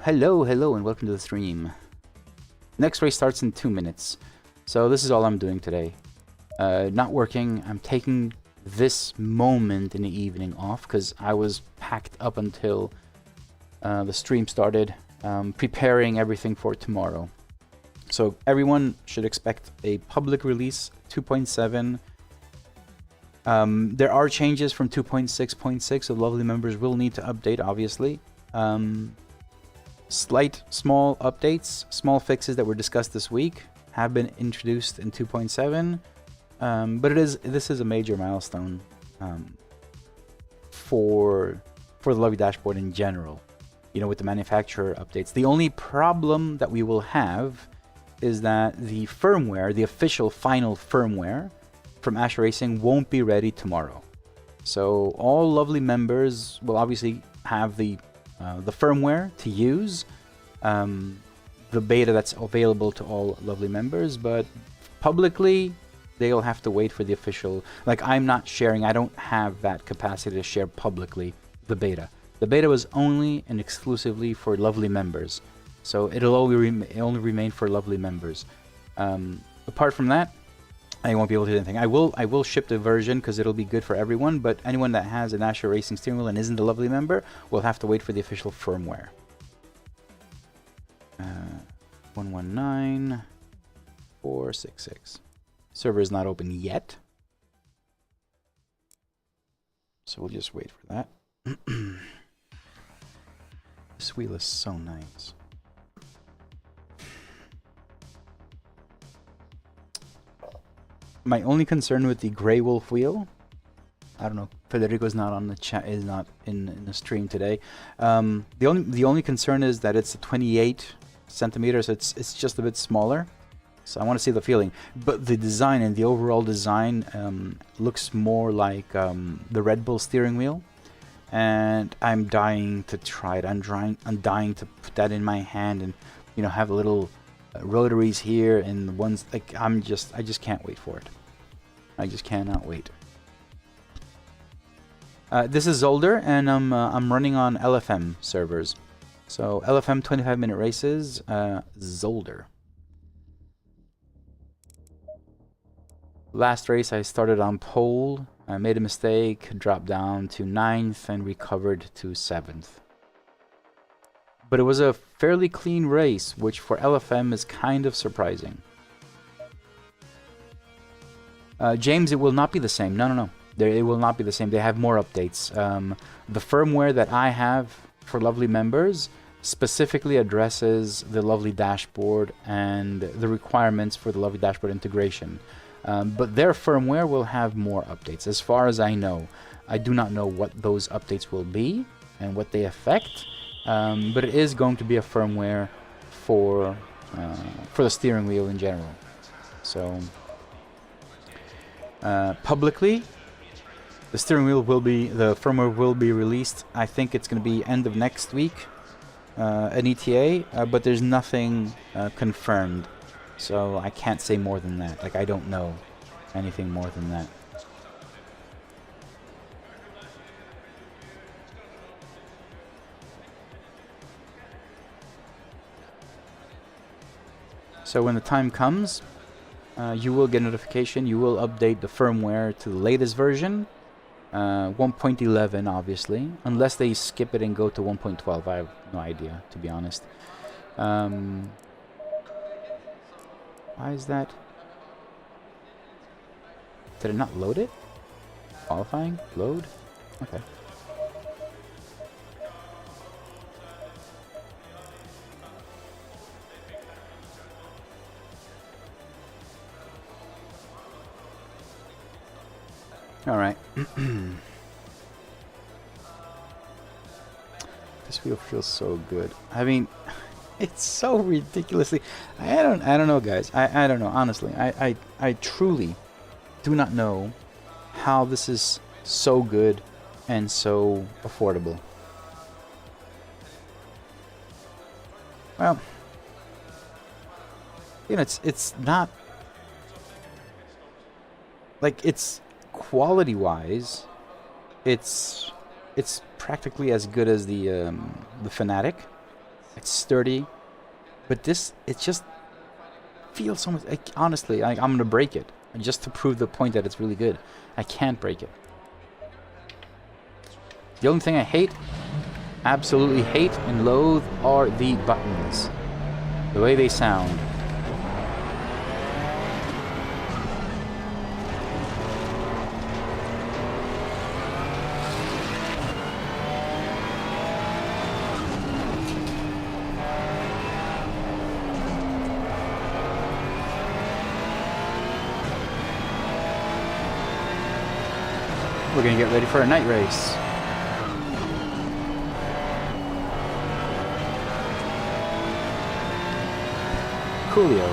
hello, and welcome to the stream. Next race starts in 2 minutes, so this is all I'm doing today. Not working. I'm taking this moment in the evening off because I was packed up until the stream started, preparing everything for tomorrow. So everyone should expect a public release 2.7. There are changes from 2.6.6, so lovely members will need to update, obviously. Small updates, small fixes that were discussed this week have been introduced in 2.7, but this is a major milestone for the Lovely dashboard in general. You know, with the manufacturer updates, the only problem that we will have is that the firmware, the official final firmware from Ascher Racing, won't be ready tomorrow. So all lovely members will obviously have the firmware to use, the beta that's available to all lovely members, but publicly they'll have to wait for the official. Like, I'm not sharing, I don't have that capacity to share publicly the beta. The beta was only and exclusively for lovely members, so it'll only remain for lovely members. Apart from that, I won't be able to do anything. I will ship the version because it'll be good for everyone, but anyone that has an Ascher Racing steering wheel and isn't a Lovely member will have to wait for the official firmware. 119466. Server is not open yet, so we'll just wait for that. This wheel is so nice. My only concern with the Grey Wolf wheel, I don't know, Federico's not on the chat, is not in the stream today. The only concern is that it's a 28 centimeters, so it's just a bit smaller. So I want to see the feeling. But the design and the overall design looks more like the Red Bull steering wheel. And I'm dying to try it. I'm dying to put that in my hand and, you know, have little rotaries here and the ones like I just can't wait for it. I just cannot wait. This is Zolder, and I'm running on LFM servers. So LFM 25-minute races, Zolder. Last race I started on pole. I made a mistake, dropped down to 9th and recovered to 7th. But it was a fairly clean race, which for LFM is kind of surprising. James, it will not be the same. No. It will not be the same. They have more updates. The firmware that I have for Lovely members specifically addresses the Lovely dashboard and the requirements for the Lovely dashboard integration. But their firmware will have more updates. As far as I know, I do not know what those updates will be and what they affect. But it is going to be a firmware for the steering wheel in general. So publicly, the firmware will be released. I think it's going to be end of next week, an ETA, but there's nothing confirmed. So I can't say more than that. Like, I don't know anything more than that. So when the time comes, you will get a notification. You will update the firmware to the latest version, 1.11 obviously, unless they skip it and go to 1.12. I have no idea, to be honest. Why is that? Did it not load it? Qualifying? Load? Okay. All right. This wheel feels so good. I mean, it's so ridiculously. I don't know, guys. I don't know. Honestly, I truly do not know how this is so good and so affordable. Well, you know, it's not like it's quality-wise. It's practically as good as the Fanatec. It's sturdy, but this, it just feels so much. Honestly, I'm gonna break it just to prove the point that it's really good. I can't break it. The only thing I hate, absolutely hate and loathe, are the buttons. The way they sound. We're gonna get ready for a night race. Coolio.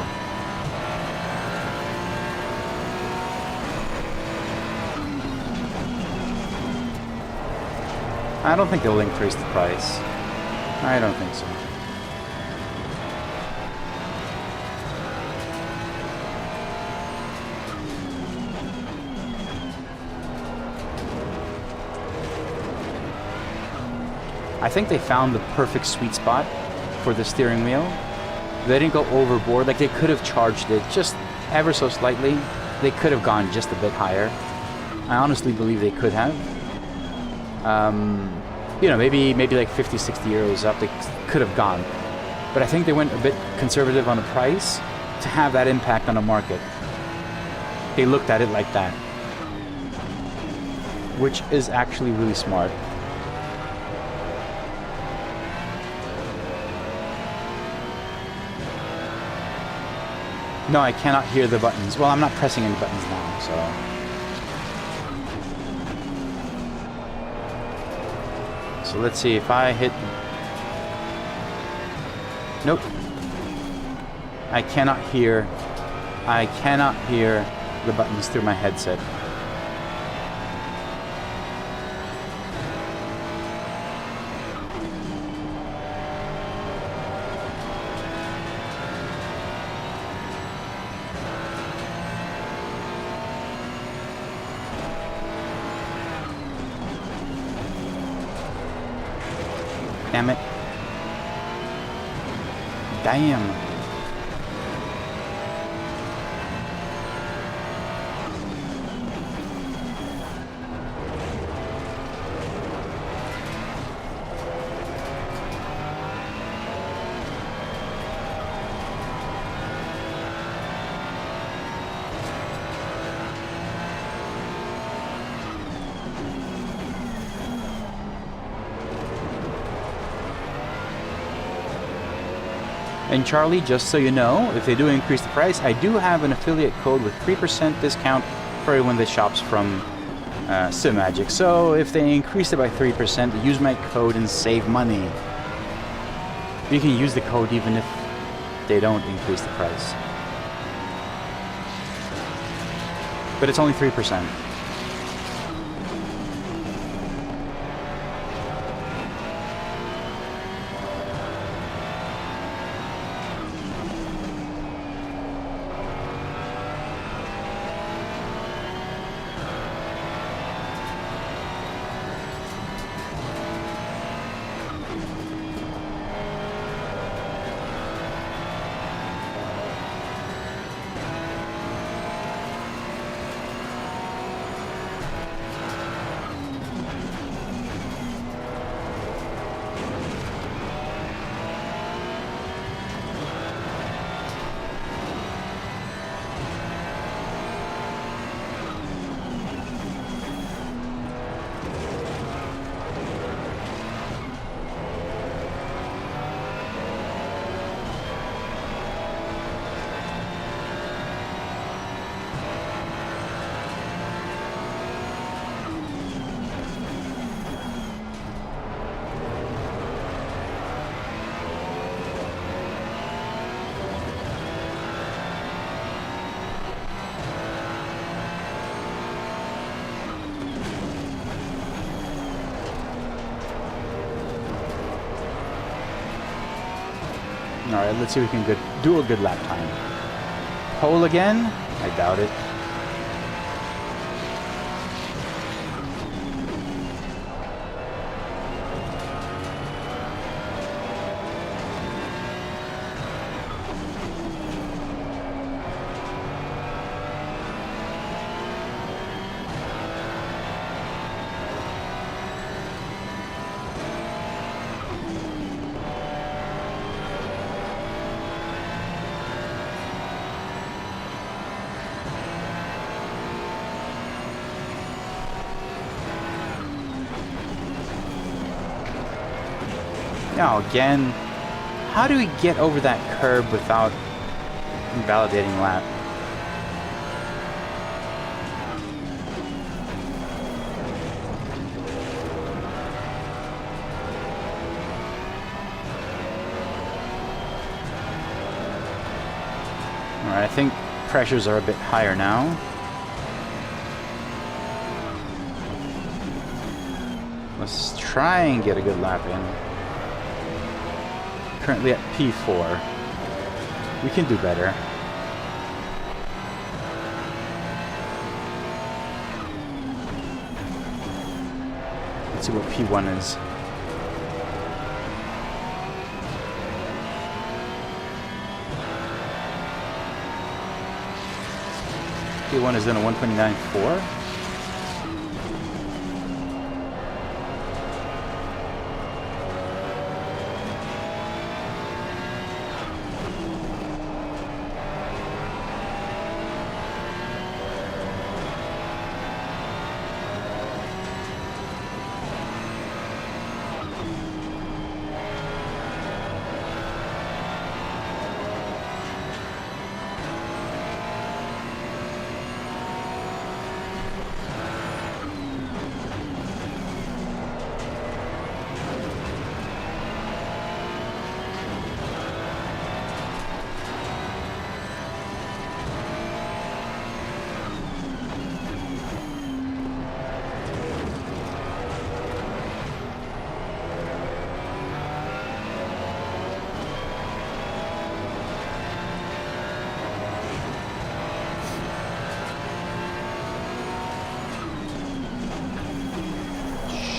I don't think they'll increase the price. I don't think so. I think they found the perfect sweet spot for the steering wheel. They didn't go overboard. Like, they could have charged it just ever so slightly, they could have gone just a bit higher. I honestly believe they could have. You know, maybe like 50, 60 euros up, they could have gone. But I think they went a bit conservative on the price to have that impact on the market. They looked at it like that, which is actually really smart. No, I cannot hear the buttons. Well, I'm not pressing any buttons now, so... So let's see if I hit... Nope. I cannot hear the buttons through my headset. Damn it. Damn. And Charlie, just so you know, if they do increase the price, I do have an affiliate code with 3% discount for everyone that shops from Simagic. So if they increase it by 3%, use my code and save money. You can use the code even if they don't increase the price. But it's only 3%. Alright, let's see if we can do a good lap time. Pole again? I doubt it. Now again, how do we get over that curb without invalidating lap? Alright, I think pressures are a bit higher now. Let's try and get a good lap in. Currently at P4. We can do better. Let's see what P1 is. P1 is done at 129.4.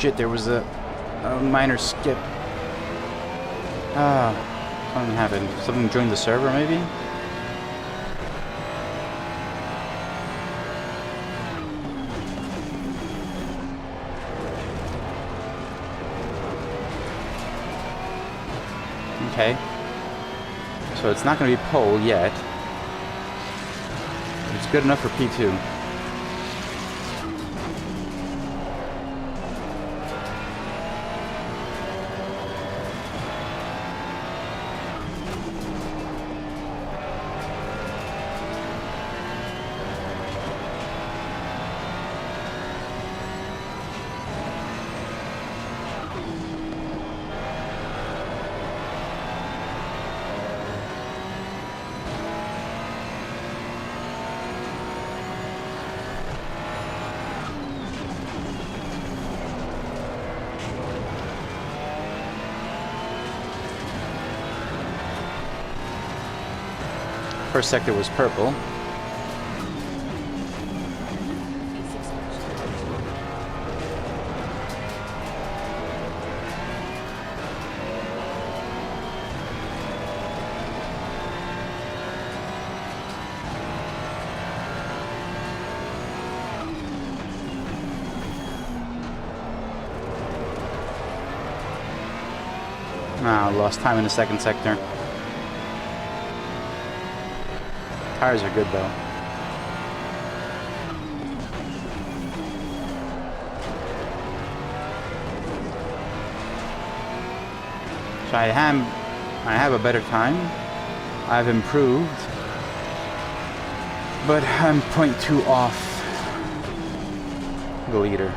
Shit, there was a minor skip. Something happened. Something joined the server, maybe? Okay. So it's not going to be pole yet. It's good enough for P2. First sector was purple. Lost time in the second sector. Tires are good though. So I have a better time. I've improved, but I'm 0.2 off the leader.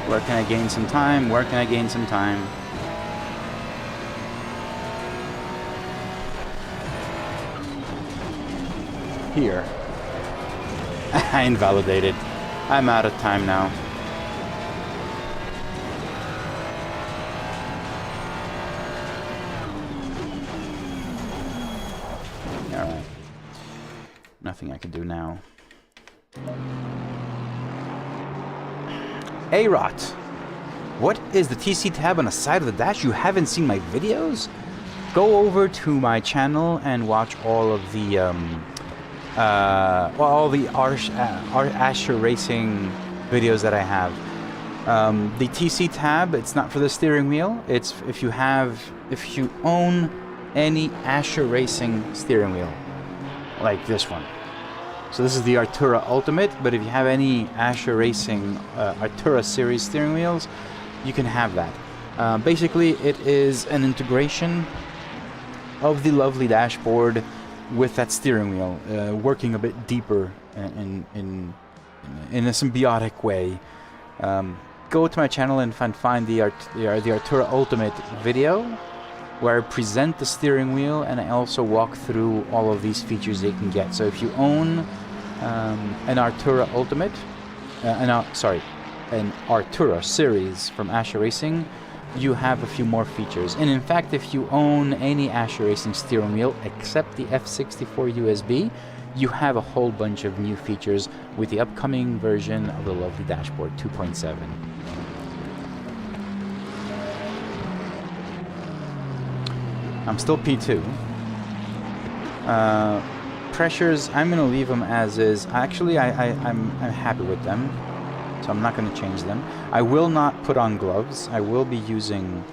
Where can I gain some time? Where can I gain some time? Here. I invalidated. I'm out of time now. Alright. Nothing I can do now. A-Rot, what is the TC tab on the side of the dash? You haven't seen my videos? Go over to my channel and watch all of the Ascher racing videos that I have. The TC tab, it's not for the steering wheel. It's if you own any Ascher racing steering wheel, like this one. So this is the Artura Ultimate, but if you have any Ascher Racing Artura series steering wheels, you can have that. Basically, it is an integration of the lovely dashboard with that steering wheel, working a bit deeper in a symbiotic way. Go to my channel and find the Artura Ultimate video, where I present the steering wheel and I also walk through all of these features they can get. So if you own an Artura Ultimate, an Artura series from Ascher Racing, you have a few more features. And in fact, if you own any Ascher Racing steering wheel except the F64 USB, you have a whole bunch of new features with the upcoming version of the lovely dashboard 2.7. I'm still P2. Pressures, I'm going to leave them as is. Actually, I'm happy with them, so I'm not going to change them. I will not put on gloves. I will be using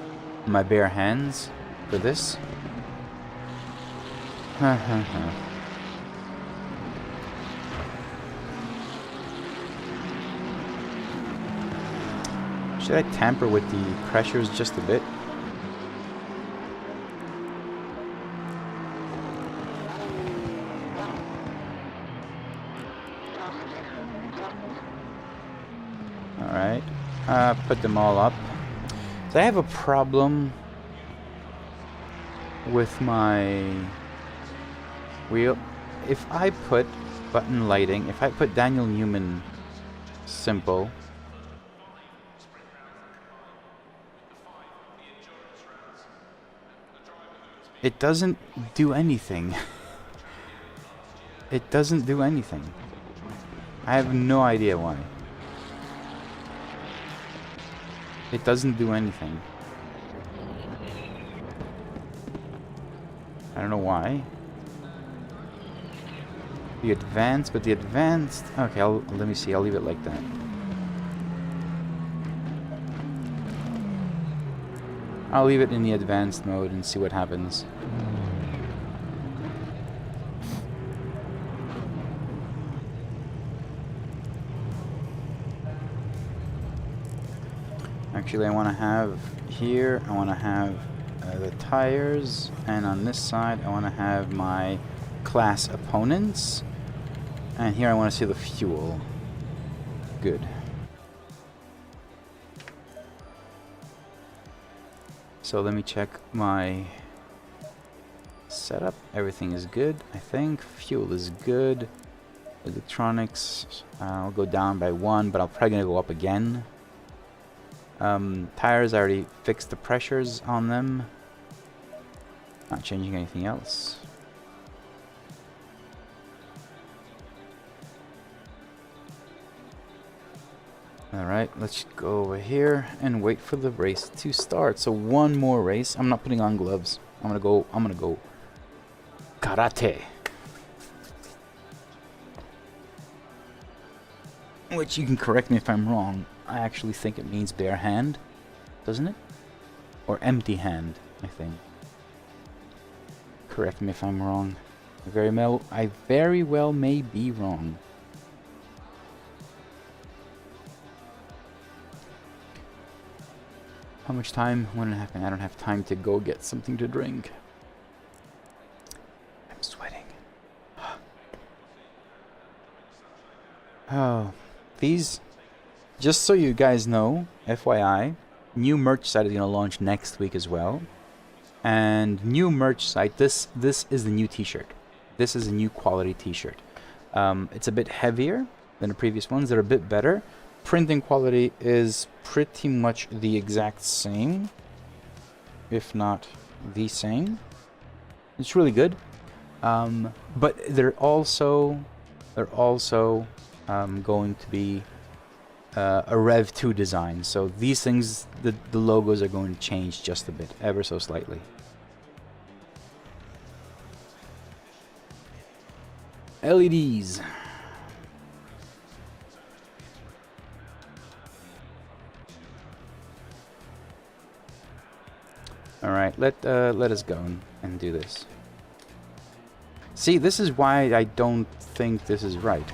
my bare hands for this. Should I tamper with the pressures just a bit? Alright, put them all up. So I have a problem with my wheel. If I put button lighting, if I put Daniel Newman simple, it doesn't do anything. It doesn't do anything. I have no idea why. It doesn't do anything. I don't know why. The advanced, but the advanced... Okay, let me see. I'll leave it like that. I'll leave it in the advanced mode and see what happens. Actually, I want to have here, I want to have the tires, and on this side I want to have my class opponents, and here I want to see the fuel. Good. So let me check my setup. Everything is good, I think. Fuel is good. Electronics, I'll go down by 1, but I'm probably going to go up again. Tires, I already fixed the pressures on them. Not changing anything else. Alright, let's go over here and wait for the race to start. So one more race. I'm not putting on gloves. I'm gonna go karate. Which, you can correct me if I'm wrong. I actually think it means bare hand, doesn't it? Or empty hand, I think. Correct me if I'm wrong. I very well may be wrong. How much time? 1.5. I don't have time to go get something to drink. I'm sweating. Oh, these... Just so you guys know, FYI, new merch site is going to launch next week as well. And new merch site, this is the new t-shirt. This is a new quality t-shirt. It's a bit heavier than the previous ones. They're a bit better. Printing quality is pretty much the exact same, if not the same. It's really good. But they're also going to be a Rev 2 design. So these things, the logos are going to change just a bit, ever so slightly. LEDs. All right, let us go and do this. See, this is why I don't think this is right.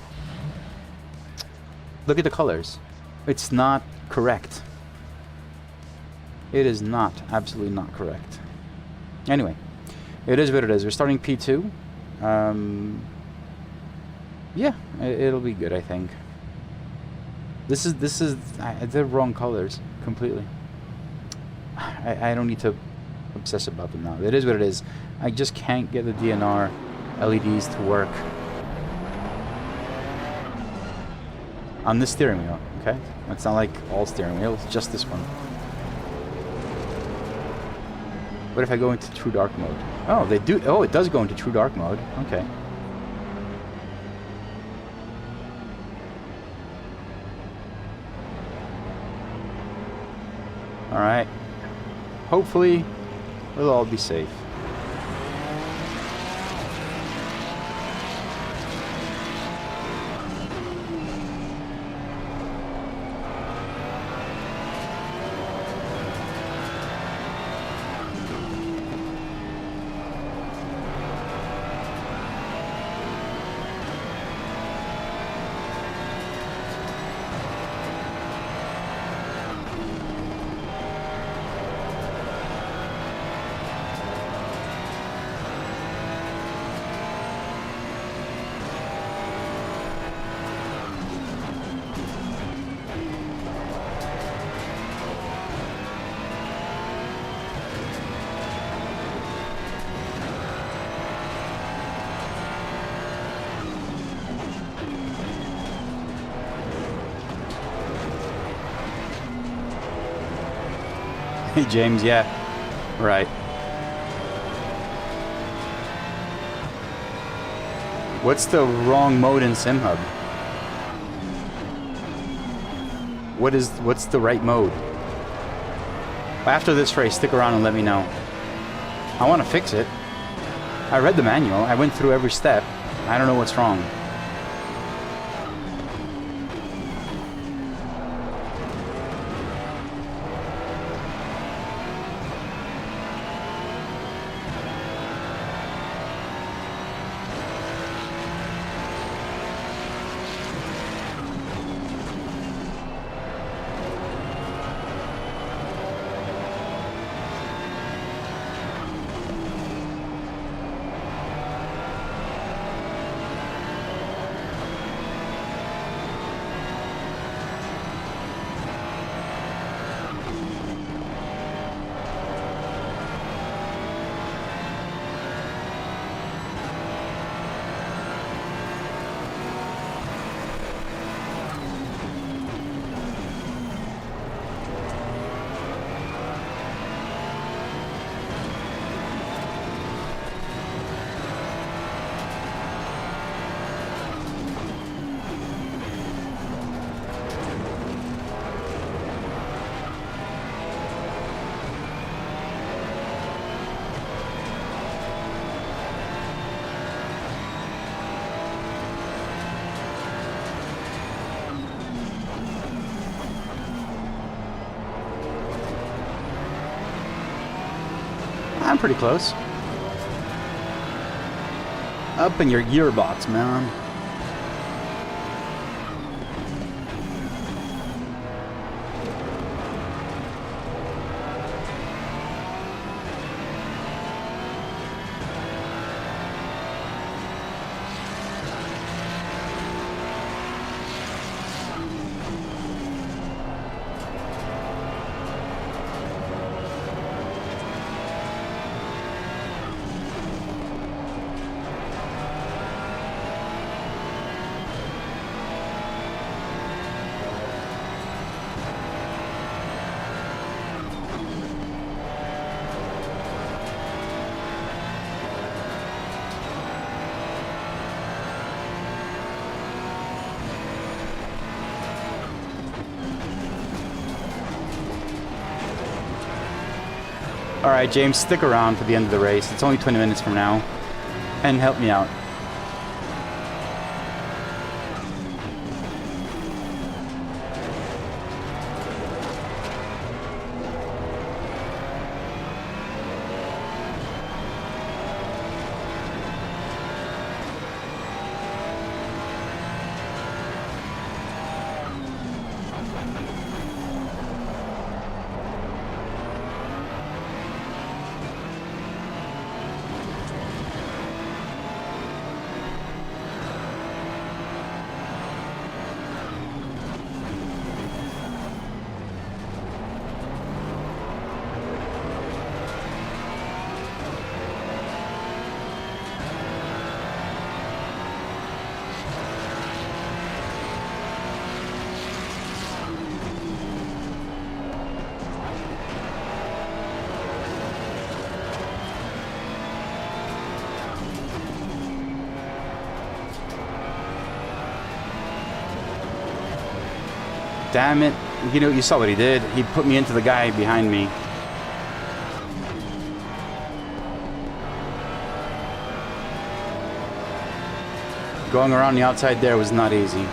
Look at the colors. It's not correct. It is not, absolutely not correct. Anyway, it is what it is. We're starting P2. Yeah, it'll be good, I think. This is the wrong colors completely. I don't need to obsess about them now. It is what it is. I just can't get the DNR LEDs to work on this steering wheel, okay? It's not like all steering wheels, just this one. What if I go into true dark mode? Oh, they do. Oh, it does go into true dark mode. Okay. All right. Hopefully, we'll all be safe. Hey James, yeah, right. What's the wrong mode in SimHub? What's the right mode? After this race, stick around and let me know. I want to fix it. I read the manual. I went through every step. I don't know what's wrong. I'm pretty close. Up in your gearbox, man. Alright, James, stick around for the end of the race. It's only 20 minutes from now. And help me out. Damn it. You know, you saw what he did. He put me into the guy behind me. Going around the outside there was not easy.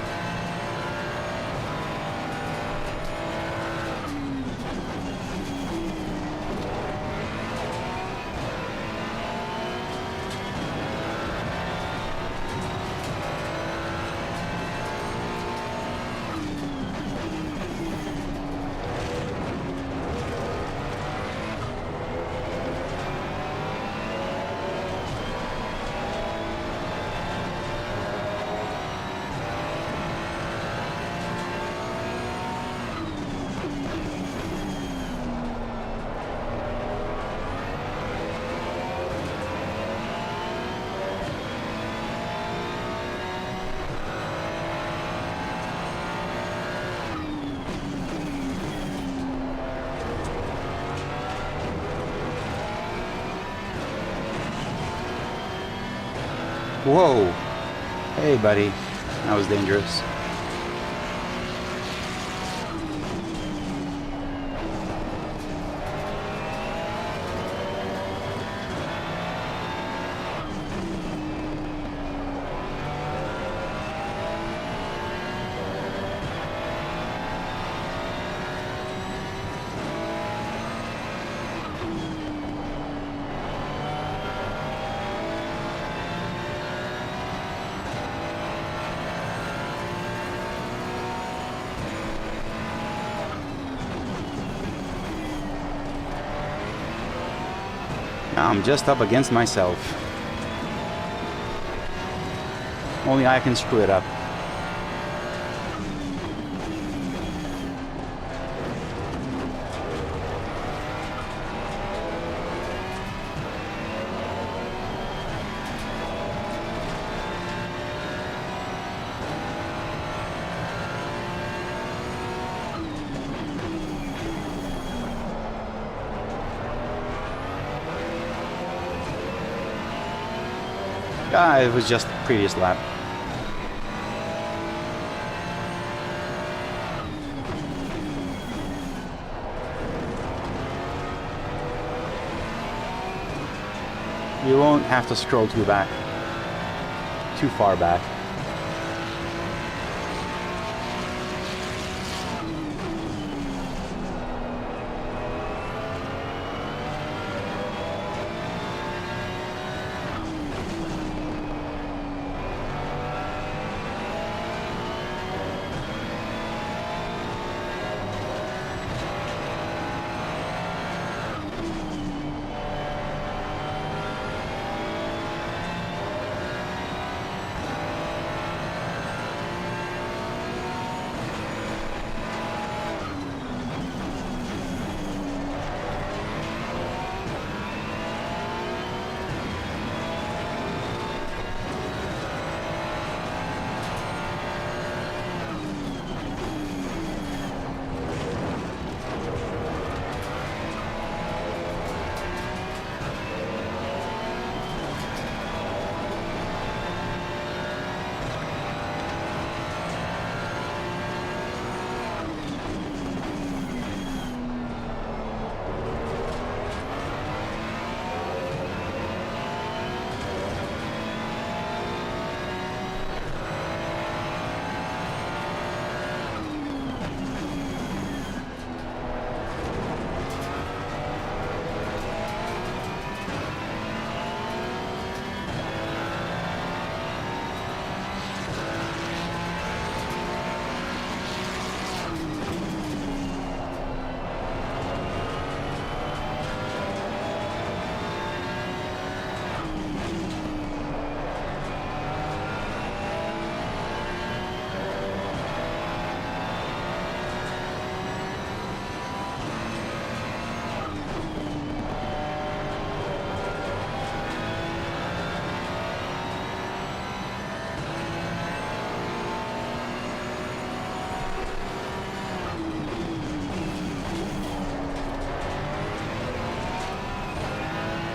Whoa! Hey, buddy. That was dangerous. Now I'm just up against myself. Only I can screw it up. It was just the previous lap. You won't have to scroll too far back.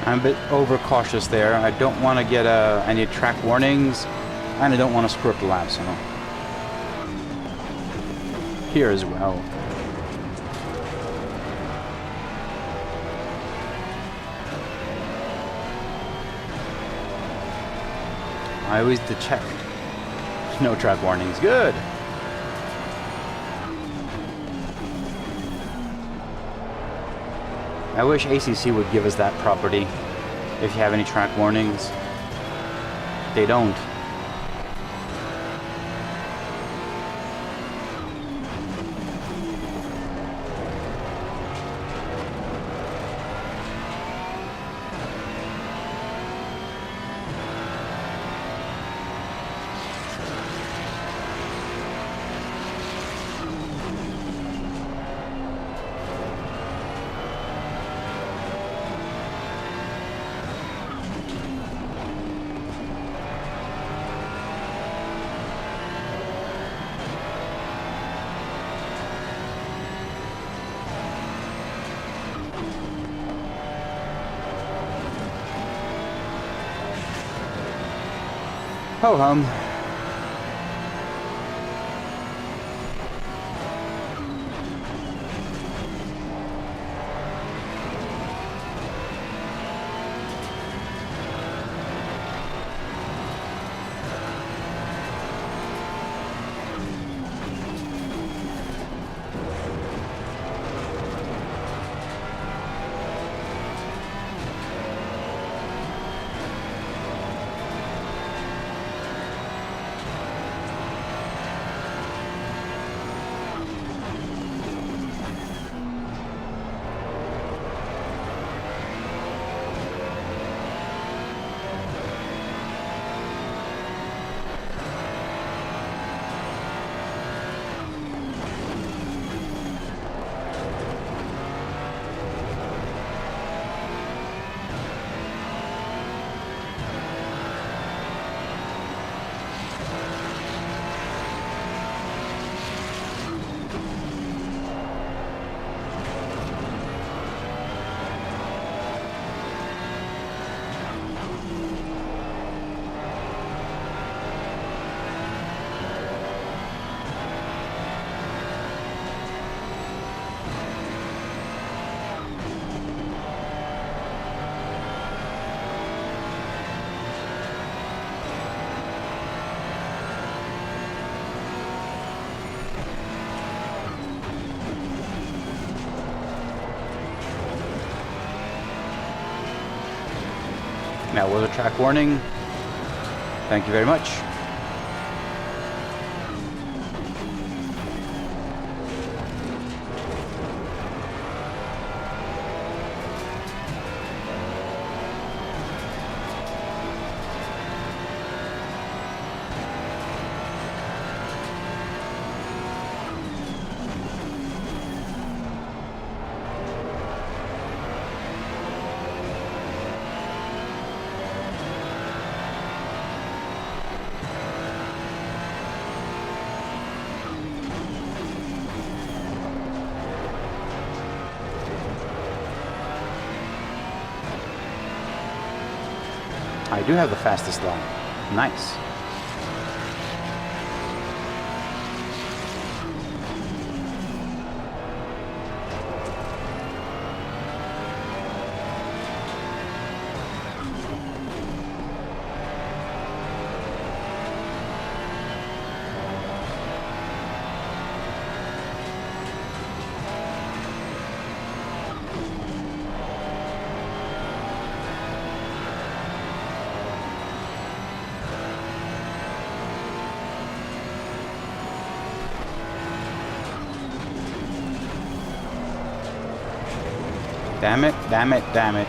I'm a bit overcautious there. I don't want to get any track warnings, and I don't want to screw up the lap, so here as well. I always check. No track warnings. Good. I wish ACC would give us that property if you have any track warnings. They don't. Ho hum. That was a track warning. Thank you very much. I do have the fastest line. Nice. Damn it, damn it, damn it.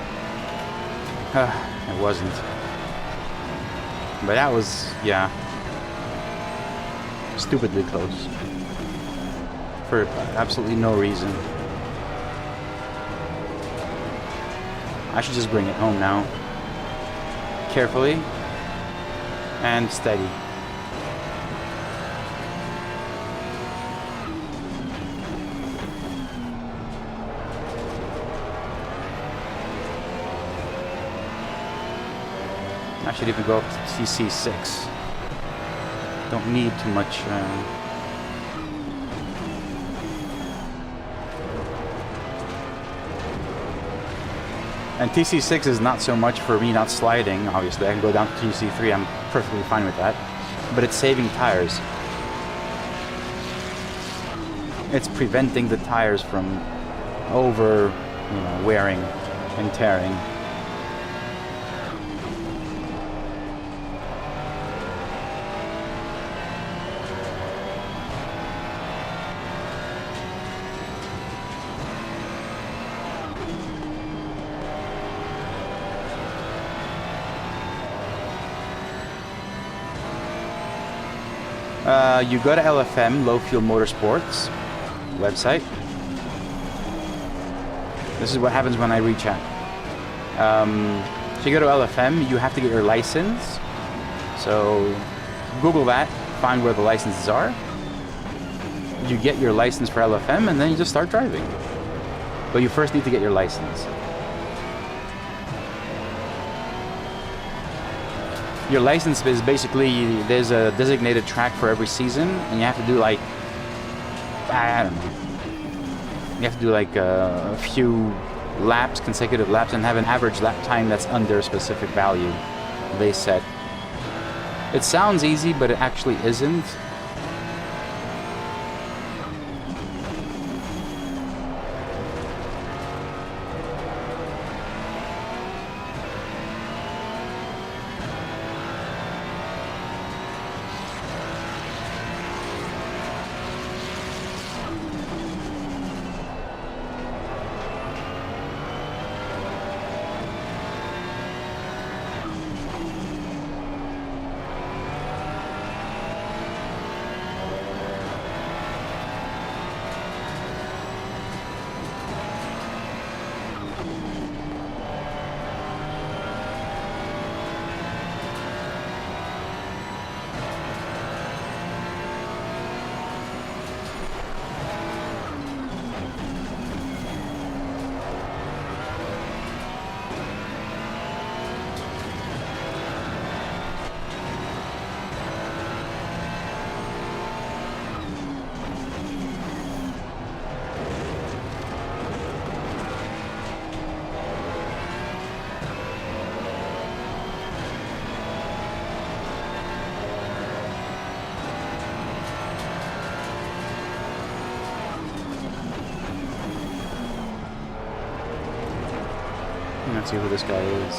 It wasn't. But that was, yeah, stupidly close. For absolutely no reason. I should just bring it home now. Carefully and steady. I should even go up to CC6. Don't need too much And TC6 is not so much for me not sliding, obviously. I can go down to TC3, I'm perfectly fine with that. But it's saving tires. It's preventing the tires from over, you know, wearing and tearing. You go to LFM, Low Fuel Motorsports website. This is what happens when I rechat. So you go to LFM, you have to get your license. So Google that, find where the licenses are. You get your license for LFM, and then you just start driving. But you first need to get your license. Your license is basically, there's a designated track for every season, and you have to do like, I don't know. You have to do like a few laps, consecutive laps, and have an average lap time that's under a specific value they set. It sounds easy, but it actually isn't. Let's see who this guy is.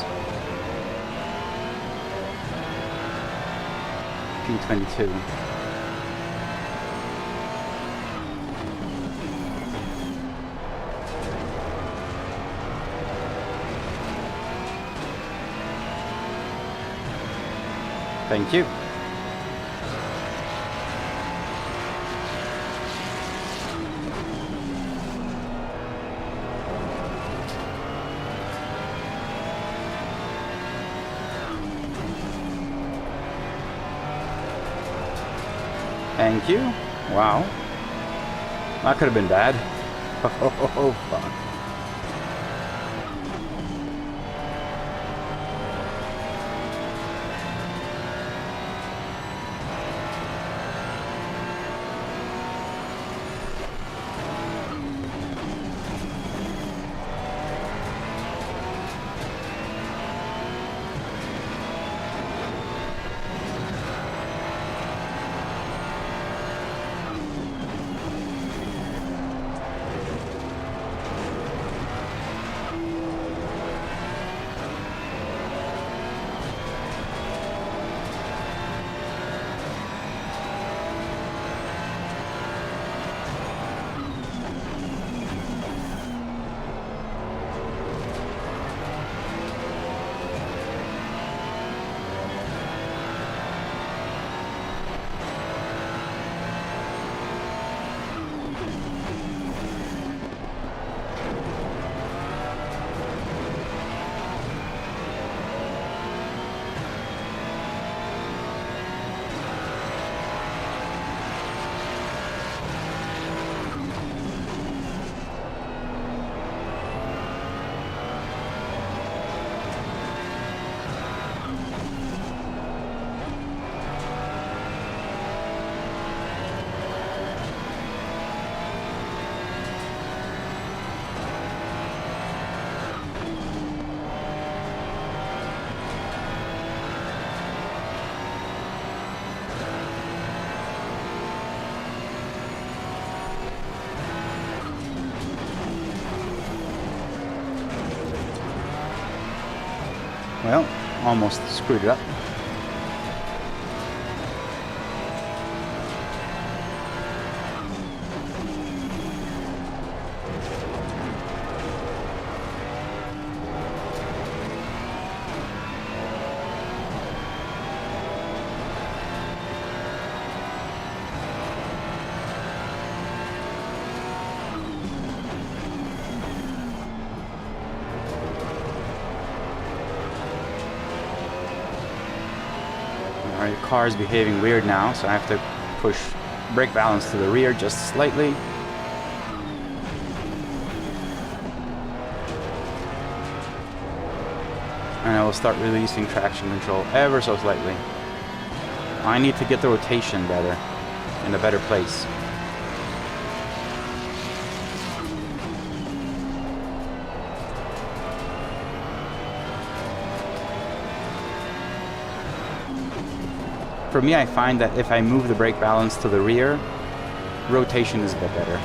P22. Thank you. Thank you. Wow. That could have been bad. Oh, fuck. Well, almost screwed it up. Alright, the car is behaving weird now, so I have to push brake balance to the rear just slightly. And I will start releasing traction control ever so slightly. I need to get the rotation better, in a better place. For me, I find that if I move the brake balance to the rear, rotation is a bit better.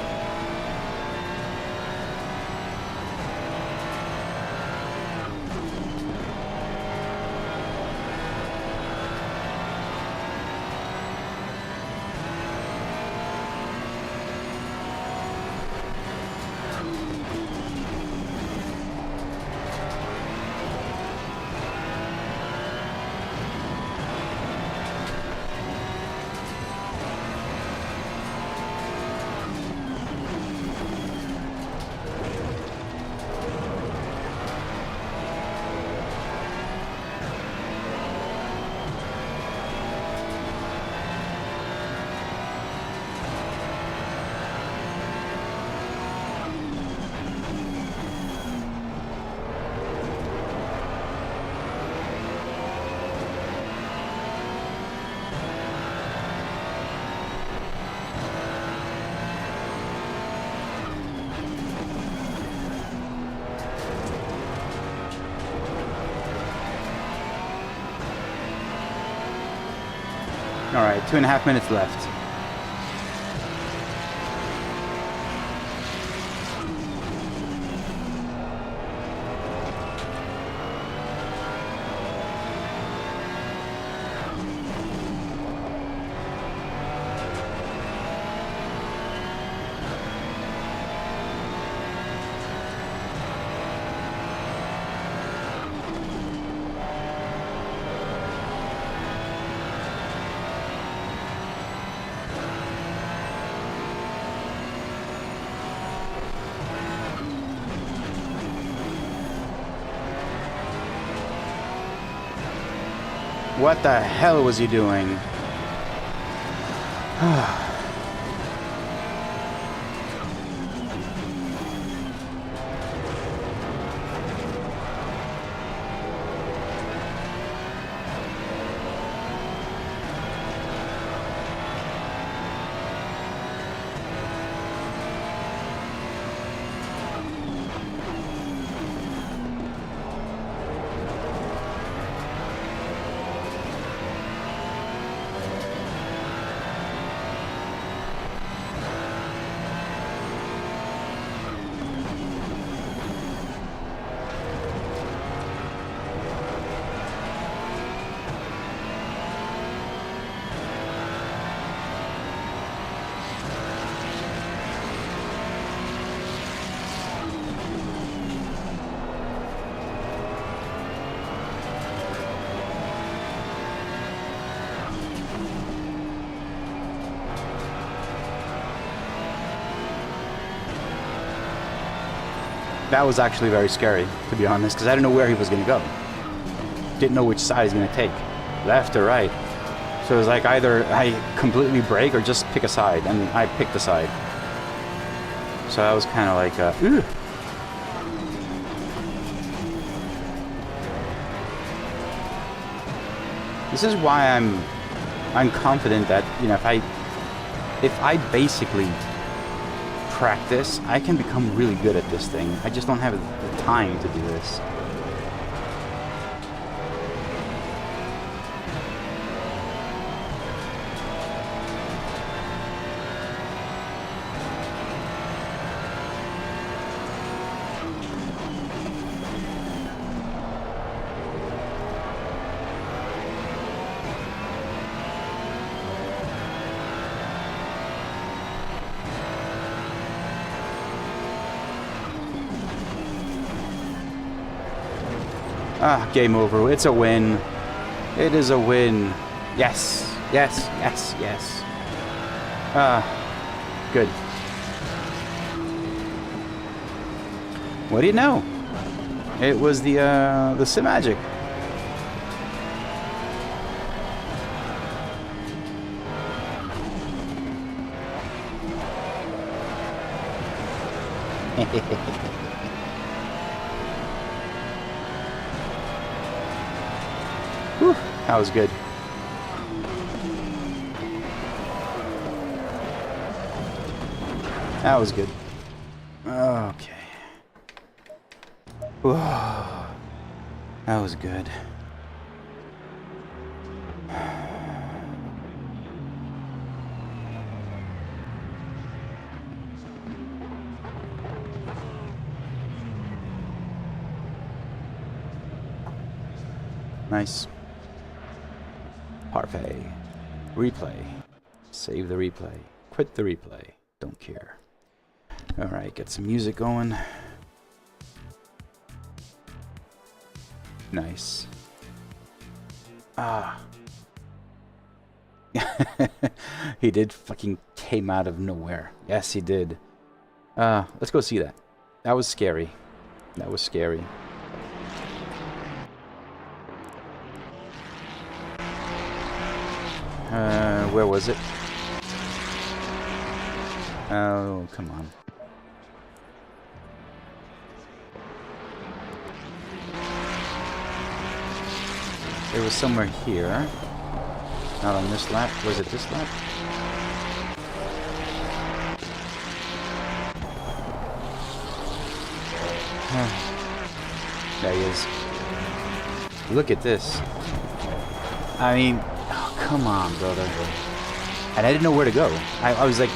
Alright, 2.5 minutes left. What the hell was he doing? That was actually very scary, to be honest, because I didn't know where he was going to go. Didn't know which side he was going to take, left or right. So it was like either I completely brake or just pick a side, and I picked a side. So that was kind of like, ugh. This is why I'm confident that, you know, if I basically practice, I can become really good at this thing. I just don't have the time to do this. Ah, game over. It's a win. It is a win. Yes. Yes. Yes. Yes. Ah, good. What do you know? It was the Simagic. Whew, that was good. That was good. Okay. Whoa. That was good. Nice. Parfait. Replay. Save the replay. Quit the replay. Don't care. Alright, get some music going. Nice. Ah. He did fucking came out of nowhere. Yes, he did. Let's go see that. That was scary. That was scary. Where was it? Oh, come on. It was somewhere here. Not on this lap. Was it this lap? There he is. Look at this. I mean, oh, come on, brother. And I didn't know where to go. I was like,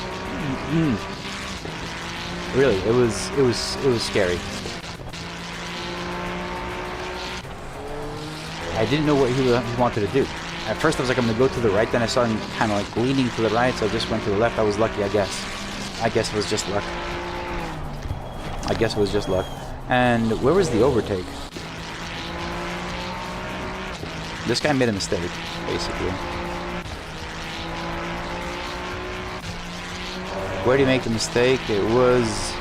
Really, it was scary. I didn't know what he wanted to do. At first I was like, I'm gonna go to the right, then I saw him kind of like leaning to the right, so I just went to the left. I was lucky, I guess. I guess it was just luck. I guess it was just luck. And where was the overtake? This guy made a mistake, basically. Where did he make the mistake? It was...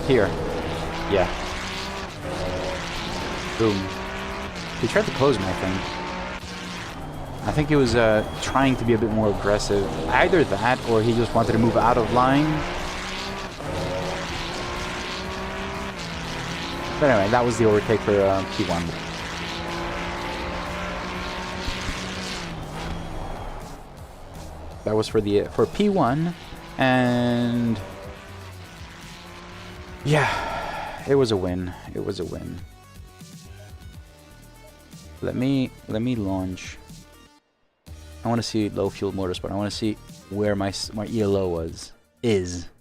here. Yeah. Boom. He tried to close me, I think. I think he was trying to be a bit more aggressive. Either that, or he just wanted to move out of line. But anyway, that was the overtake for P1. That was for P1, and yeah, it was a win. It was a win. Let me launch. I want to see low fuel motorsport. I want to see where my ELO is.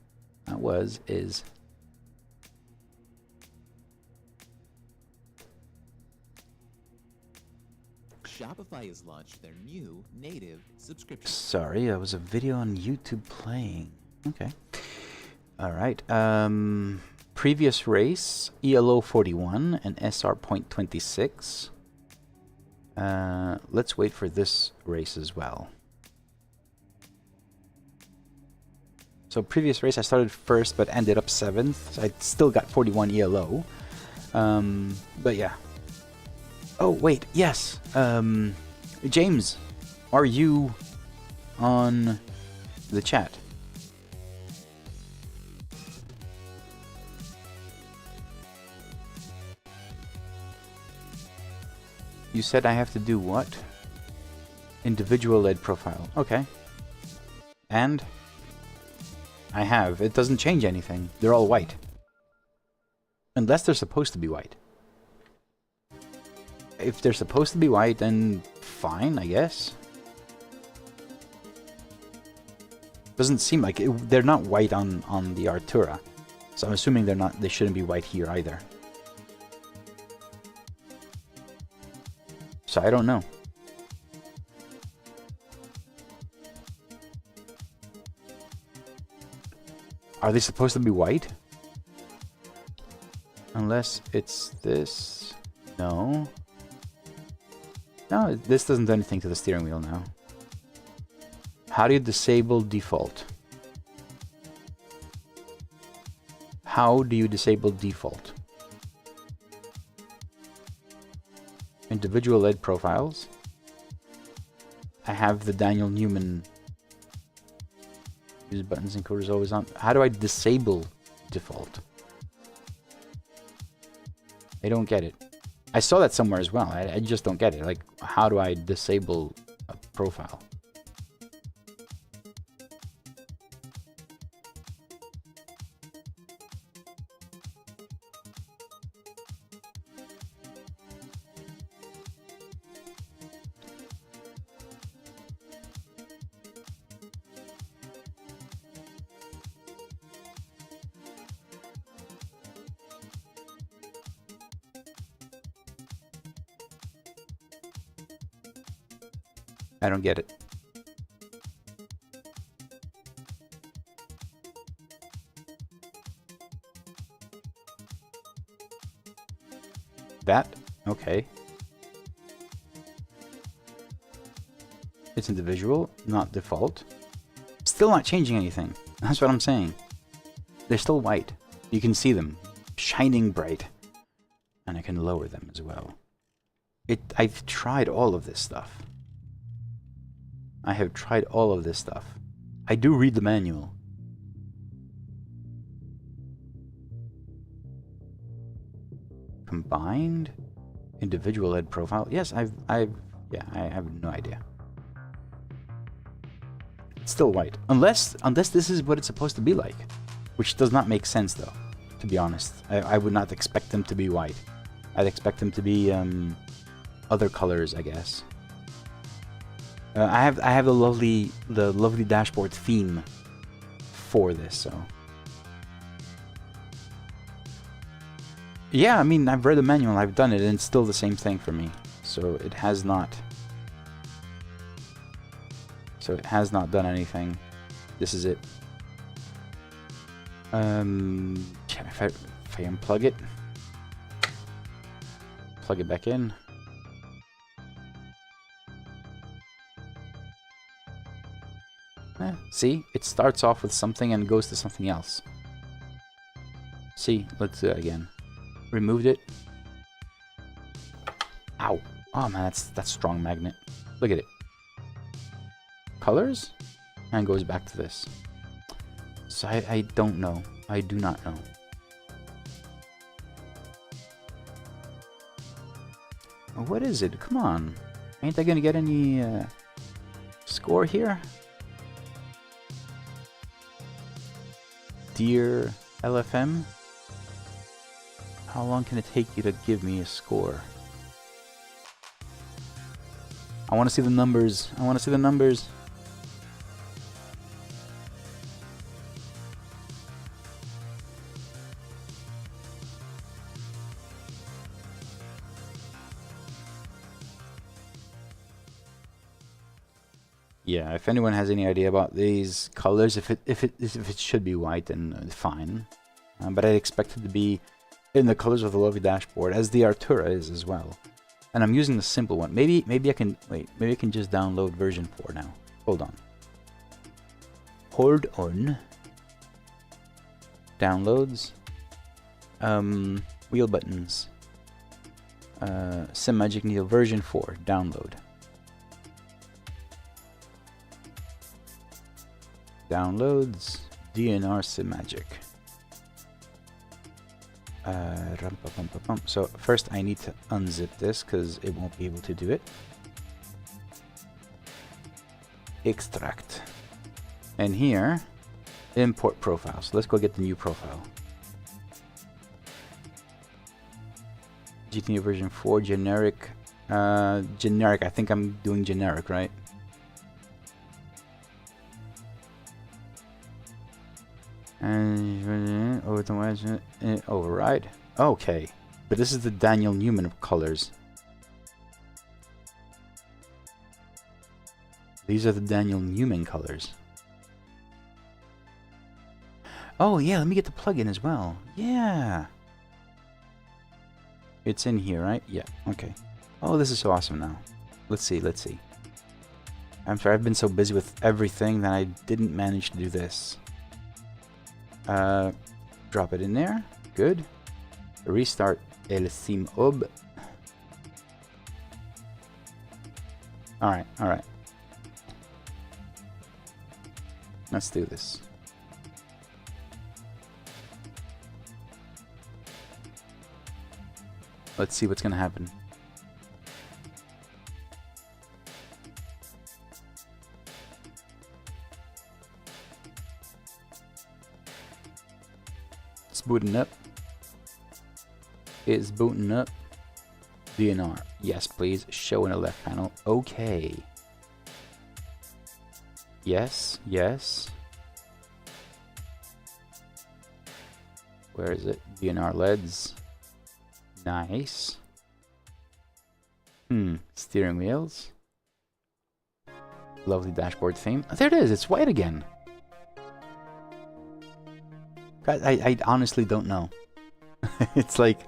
Shopify has launched their new native subscription. Sorry, that was a video on YouTube playing. Okay. All right. Previous race, ELO 41 and SR 0.26. Let's wait for this race as well. So previous race I started first but ended up 7th. So I still got 41 ELO. But yeah. Oh wait, yes. James, are you on the chat? You said I have to do what? Individual LED profile. Okay. And? I have. It doesn't change anything. They're all white. Unless they're supposed to be white. If they're supposed to be white, then fine, I guess. Doesn't seem like it, they're not white on the Artura. So I'm assuming they shouldn't be white here either. So I don't know. Are they supposed to be white? Unless it's this. No. No, this doesn't do anything to the steering wheel now. How do you disable default? How do you disable default? Individual LED profiles. I have the Daniel Newman. Use buttons and coders always on. How do I disable default? I don't get it. I saw that somewhere as well. I just don't get it. Like, how do I disable a profile? I don't get it. That? Okay. It's individual, not default. Still not changing anything. That's what I'm saying. They're still white. You can see them. Shining bright. And I can lower them as well. I've tried all of this stuff. I have tried all of this stuff. I do read the manual. Combined individual LED profile. Yes, yeah, I have no idea. It's still white. Unless this is what it's supposed to be like. Which does not make sense though, to be honest. I would not expect them to be white. I'd expect them to be other colors, I guess. I have the lovely dashboard theme for this, so yeah, I mean, I've read the manual, I've done it, and it's still the same thing for me. So it has not done anything. This is it. If I unplug it, plug it back in. See, it starts off with something and goes to something else. See, let's do that again. Removed it. Ow. Oh man, that's strong magnet. Look at it. Colors? And goes back to this. So I don't know. I do not know. What is it? Come on. Ain't I gonna get any score here? Dear LFM, how long can it take you to give me a score? I want to see the numbers. I want to see the numbers. Yeah, if anyone has any idea about these colors, if it should be white, then fine. But I expect it to be in the colors of the lovely dashboard, as the Artura is as well. And I'm using the simple one. Maybe I can wait. Maybe I can just download version 4 now. Hold on. Hold on. Downloads. Wheel buttons. Simagic Neo version 4. Download. Downloads. DNR Simagic. So first I need to unzip this because it won't be able to do it. Extract. And here, import profile. So let's go get the new profile. GTN version 4 generic. Generic. I think I'm doing generic, right? And override. Okay, but this is the Daniel Newman of colors. These are the Daniel Newman colors. Oh yeah, let me get the plugin as well. Yeah. It's in here, right? Yeah, okay. Oh, this is so awesome now. Let's see, let's see. I'm sorry, I've been so busy with everything that I didn't manage to do this. Drop it in there. Good. Restart El Sim Ob. Alright, alright. Let's do this. Let's see what's gonna happen. It's booting up. It's booting up. DNR. Yes, please. Show in the left panel. Okay. Yes, yes. Where is it? DNR LEDs. Nice. Steering wheels. Lovely dashboard theme. Oh, there it is. It's white again. I honestly don't know. It's like,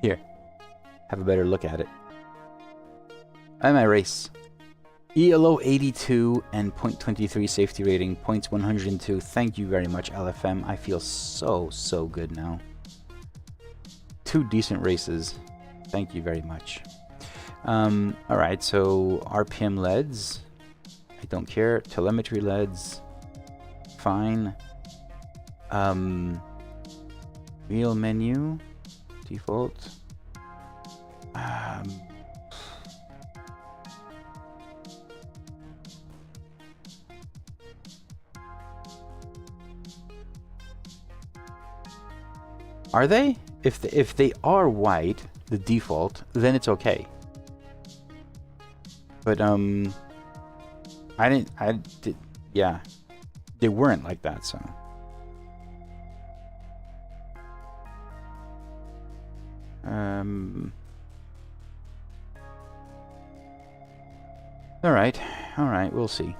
here, have a better look at it. I'm at race. ELO 82 and 0.23 safety rating, points 102. Thank you very much, LFM. I feel so good now. 2 decent races. Thank you very much. Alright, so RPM LEDs. I don't care. Telemetry LEDs. Fine. Wheel menu. Default. Are they? If they are white, the default, then it's okay. But yeah, they weren't like that, so. All right, we'll see.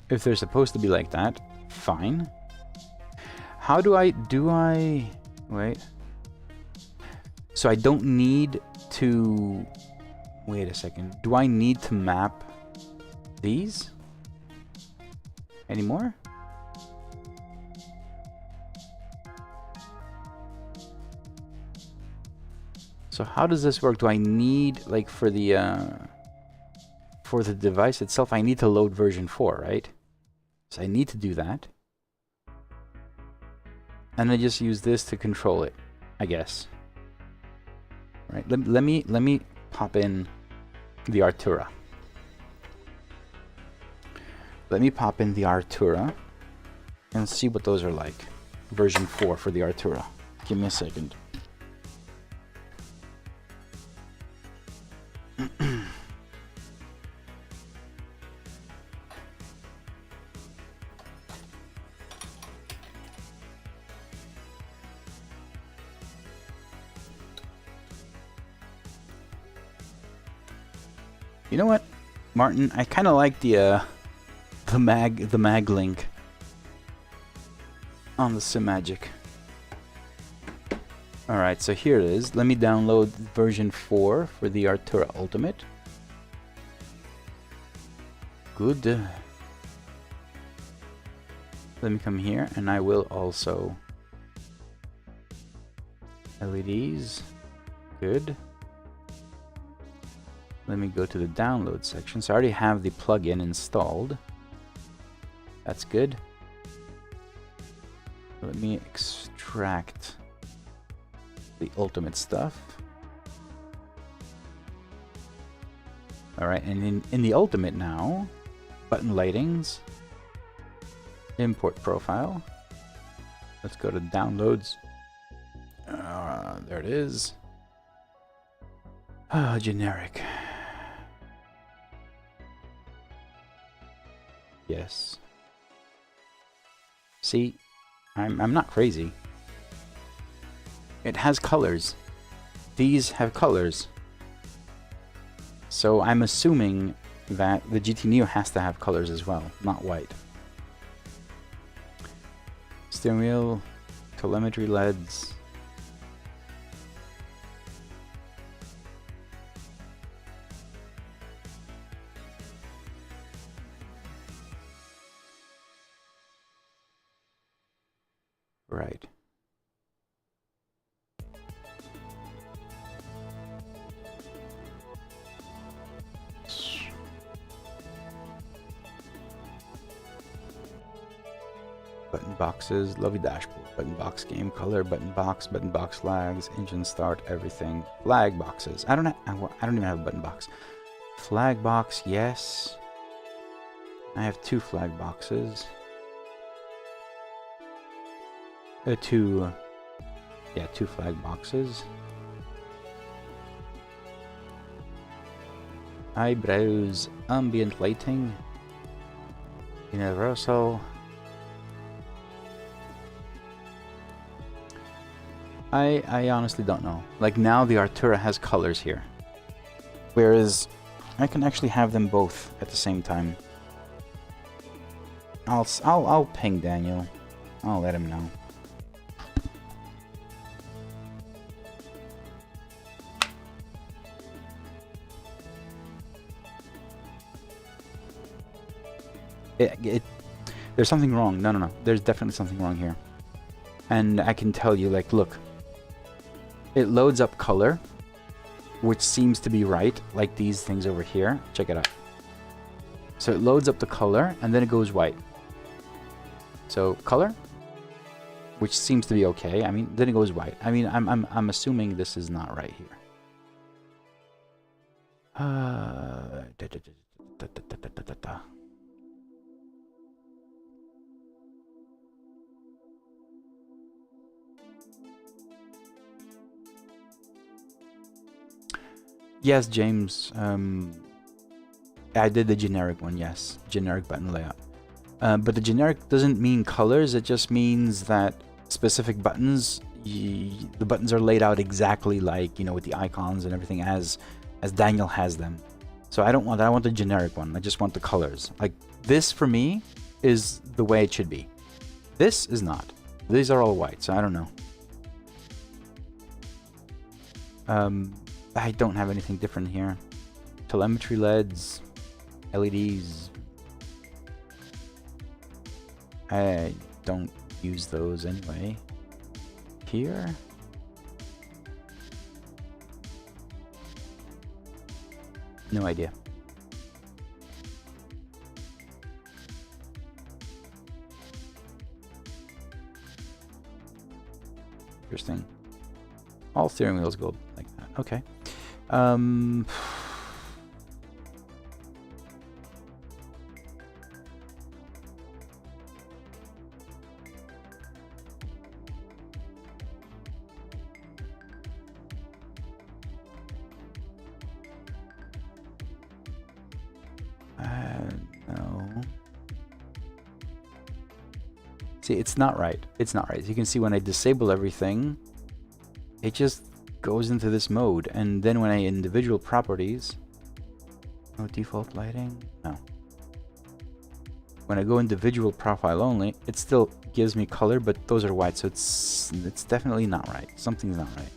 If they're supposed to be like that, fine. How do I wait? So I don't need to, wait a second. Do I need to map these anymore? So how does this work? Do I need, like, for the device itself, I need to load version 4, right? So I need to do that. And I just use this to control it, I guess. Right, let me pop in the Artura. Let me pop in the Artura and see what those are like. Version 4 for the Artura. Give me a second. You know what, Martin? I kind of like the mag link on the Simagic. All right, so here it is. Let me download version 4 for the Artura Ultimate. Good. Let me come here, and I will also LEDs. Good. Let me go to the download section. So I already have the plugin installed. That's good. Let me extract the ultimate stuff. Alright, and in the ultimate now, button lightings, import profile. Let's go to downloads. There it is. Generic. Yes. See, I'm not crazy. It has colors. These have colors. So I'm assuming that the GT Neo has to have colors as well, not white. Steering wheel, Telemetry LEDs. Right. Button boxes, lovely dashboard, button box, game color, button box lags, engine start, everything. Flag boxes. I don't even have a button box. Flag box, yes. I have 2 flag boxes. Two flag boxes. Eyebrows, ambient lighting, universal. I honestly don't know. Like now the Artura has colors here, whereas I can actually have them both at the same time. I'll ping Daniel. I'll let him know. There's something wrong. No. There's definitely something wrong here. And I can tell you, like, look. It loads up color, which seems to be right, like these things over here. Check it out. So it loads up the color, and then it goes white. So color, which seems to be okay. I mean, then it goes white. I mean, I'm assuming this is not right here. Yes, James. I did the generic one, yes. Generic button layout. But the generic doesn't mean colors, it just means that specific buttons, the buttons are laid out exactly like, you know, with the icons and everything as Daniel has them. So I don't want that, I want the generic one, I just want the colors. Like, this for me is the way it should be. This is not. These are all white, so I don't know. I don't have anything different here. Telemetry LEDs, LEDs. I don't use those anyway. Here? No idea. Interesting. All steering wheels go like that. Okay. No. See, it's not right. It's not right. As you can see, when I disable everything, it just goes into this mode, and then when I individual properties, no default lighting, no. When I go individual profile only, it still gives me color, but those are white, so it's definitely not right. Something's not right.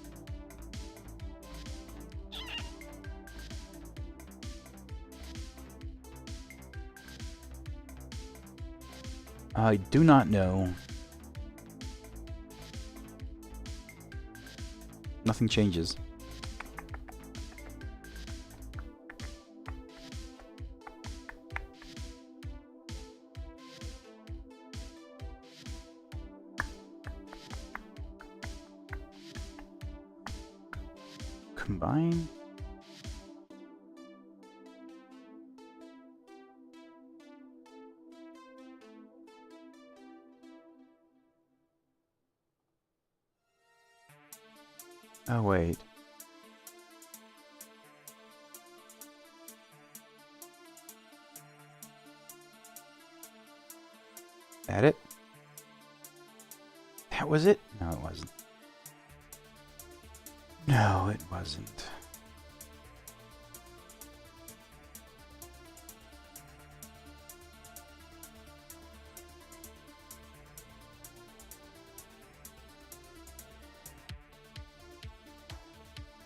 I do not know. Nothing changes. Combine. Oh, wait. That it? That was it? No, it wasn't. No, it wasn't.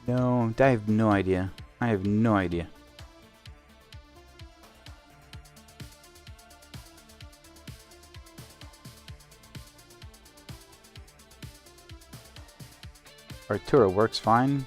No, I have no idea. I have no idea. Artura works fine.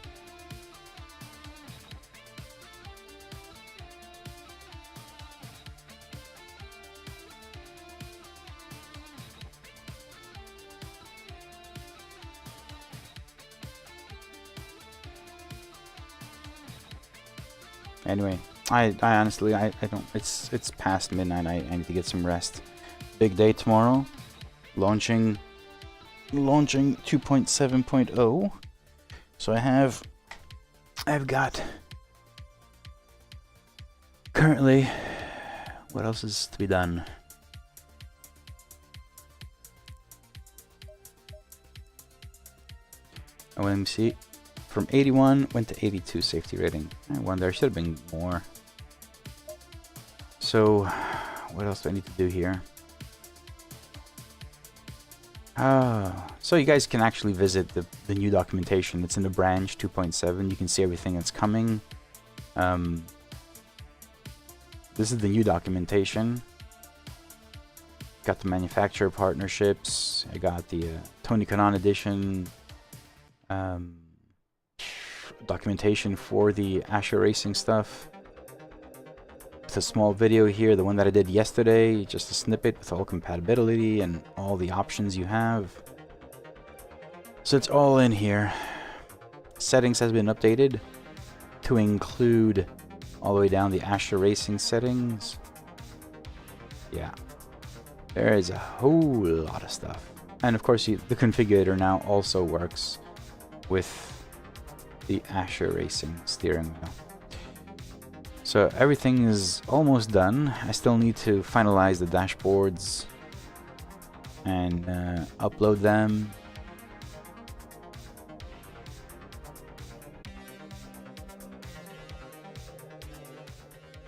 Anyway, I honestly I don't, it's past midnight. I need to get some rest. Big day tomorrow. Launching 2.7.0. So I've got currently, what else is to be done? OMC from 81 went to 82 safety rating. I wonder, there should have been more. So what else do I need to do here? So you guys can actually visit the new documentation. It's in the branch 2.7. You can see everything that's coming. This is the new documentation. Got the manufacturer partnerships. I got the Tony Kanon edition documentation for the Ascher racing stuff. It's a small video here, the one that I did yesterday, just a snippet with all compatibility and all the options you have. So it's all in here. Settings has been updated to include all the way down the Ascher racing settings. Yeah, there is a whole lot of stuff. And of course the configurator now also works with the Ascher racing steering wheel. So everything is almost done. I still need to finalize the dashboards and upload them.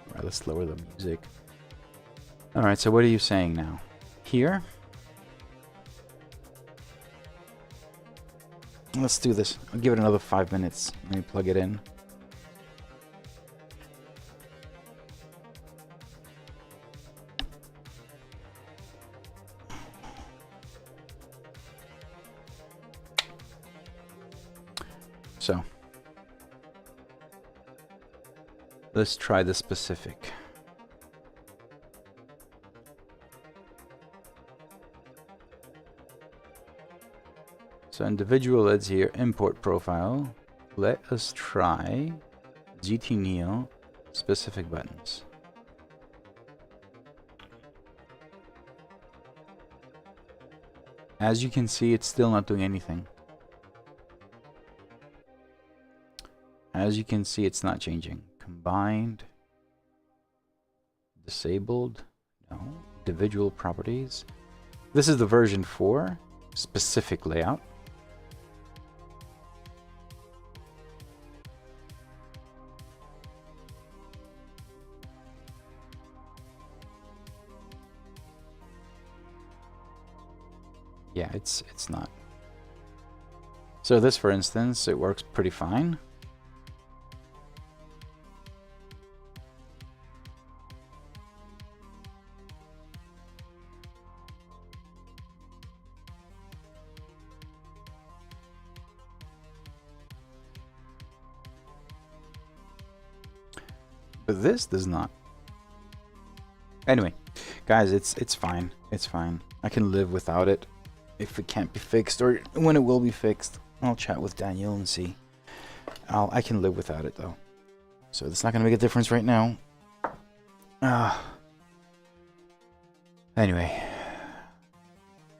Alright, let's lower the music. Alright, so what are you saying now? Here? Let's do this. I'll give it another 5 minutes. Let me plug it in. So, let's try the specific. So individual LEDs here, import profile. Let us try GT Neo specific buttons. As you can see, it's still not doing anything. As you can see, it's not changing. Combined, disabled, no, individual properties. This is the version 4, specific layout. Yeah, it's not. So this, for instance, it works pretty fine. But this does not. Anyway, guys, it's fine. It's fine. I can live without it. If it can't be fixed, or when it will be fixed, I'll chat with Daniel and see. I can live without it though. So it's not gonna make a difference right now. Anyway,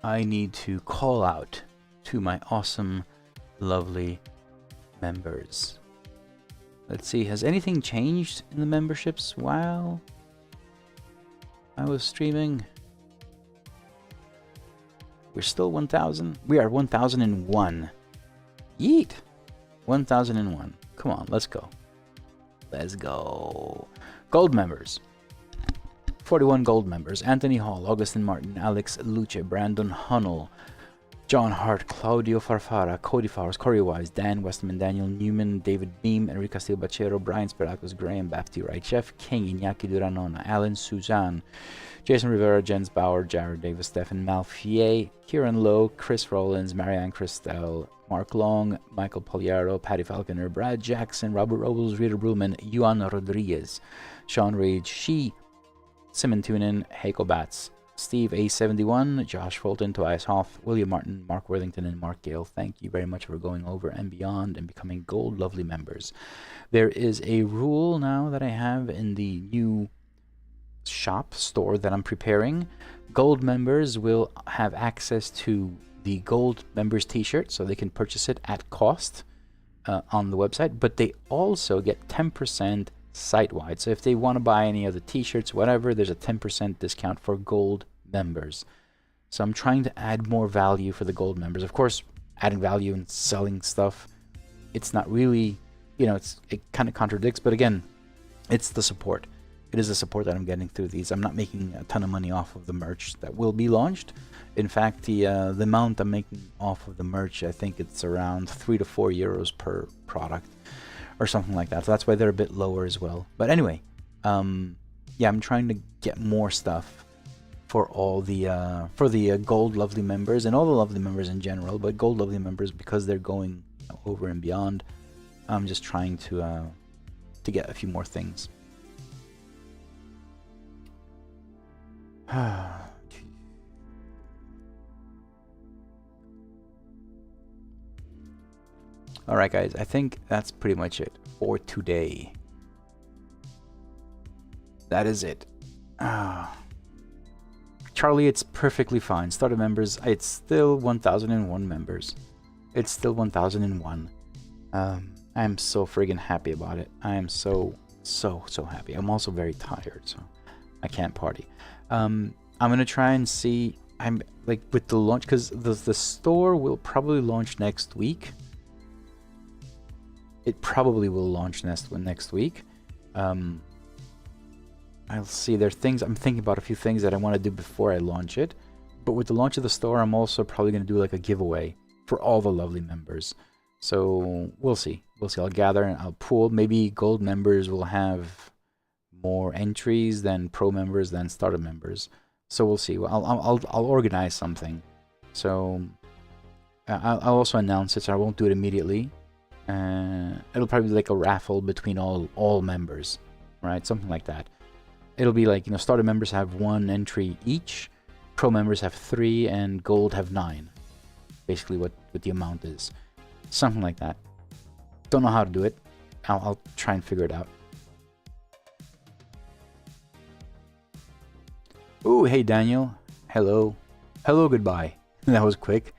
I need to call out to my awesome, lovely members. Let's see, has anything changed in the memberships while I was streaming? We're still 1,000. We are 1,001. Yeet! 1,001. Come on, let's go. Let's go. Gold members. 41 gold members. Anthony Hall, Augustin Martin, Alex Luce, Brandon Hunnell, John Hart, Claudio Farfara, Cody Fowers, Corey Wise, Dan Westerman, Daniel Newman, David Beam, Enrique Castillo Bachero, Brian Spiracos, Graham Bapti, Right Chef, King, Iñaki Duranona, Alan Suzanne, Jason Rivera, Jens Bauer, Jared Davis, Stefan Malfier, Kieran Lowe, Chris Rollins, Marianne Christel, Mark Long, Michael Poliaro, Patty Falconer, Brad Jackson, Robert Robles, Rita Bruman, Juan Rodriguez, Sean Rage, She, Simon Tunin, Heiko Batts, Steve A71, Josh Fulton, Tobias Hoff, William Martin, Mark Worthington, and Mark Gale. Thank you very much for going over and beyond and becoming Gold Lovely members. There is a rule now that I have in the new shop store that I'm preparing. Gold members will have access to the Gold members t-shirt, so they can purchase it at cost on the website, but they also get 10% site-wide. So if they want to buy any of the t-shirts, whatever, there's a 10% discount for Gold members. So I'm trying to add more value for the Gold members. Of course, adding value and selling stuff, it's not really, you know, it kind of contradicts, but again, it's the support. It is the support that I'm getting through these. I'm not making a ton of money off of the merch that will be launched. In fact, the amount I'm making off of the merch, I think it's around 3 to 4 euros per product or something like that. So that's why they're a bit lower as well. But anyway, yeah, I'm trying to get more stuff for all the Gold Lovely members and all the Lovely members in general. But Gold Lovely members, because they're going over and beyond, I'm just trying to get a few more things. Alright guys, I think that's pretty much it for today. That is it. Charlie, it's perfectly fine. Starter members, it's still 1001 members. It's still 1001. I'm so friggin' happy about it. I am so happy. I'm also very tired, so I can't party. I'm gonna try and see. I'm like with the launch, because the store will probably launch next week. It probably will launch next week. I'll see. There are things I'm thinking about, a few things that I want to do before I launch it. But with the launch of the store, I'm also probably going to do like a giveaway for all the Lovely members. So we'll see. We'll see. I'll gather and I'll pool. Maybe Gold members will have more entries than Pro members than Starter members. So we'll see. I'll organize something. So I'll also announce it. So I won't do it immediately. It'll probably be like a raffle between all members, right? Something like that. It'll be like, you know, Starter members have 1 entry each, Pro members have 3, and Gold have 9. Basically what the amount is. Something like that. Don't know how to do it. I'll try and figure it out. Ooh, hey Daniel. Hello. Hello, goodbye. That was quick.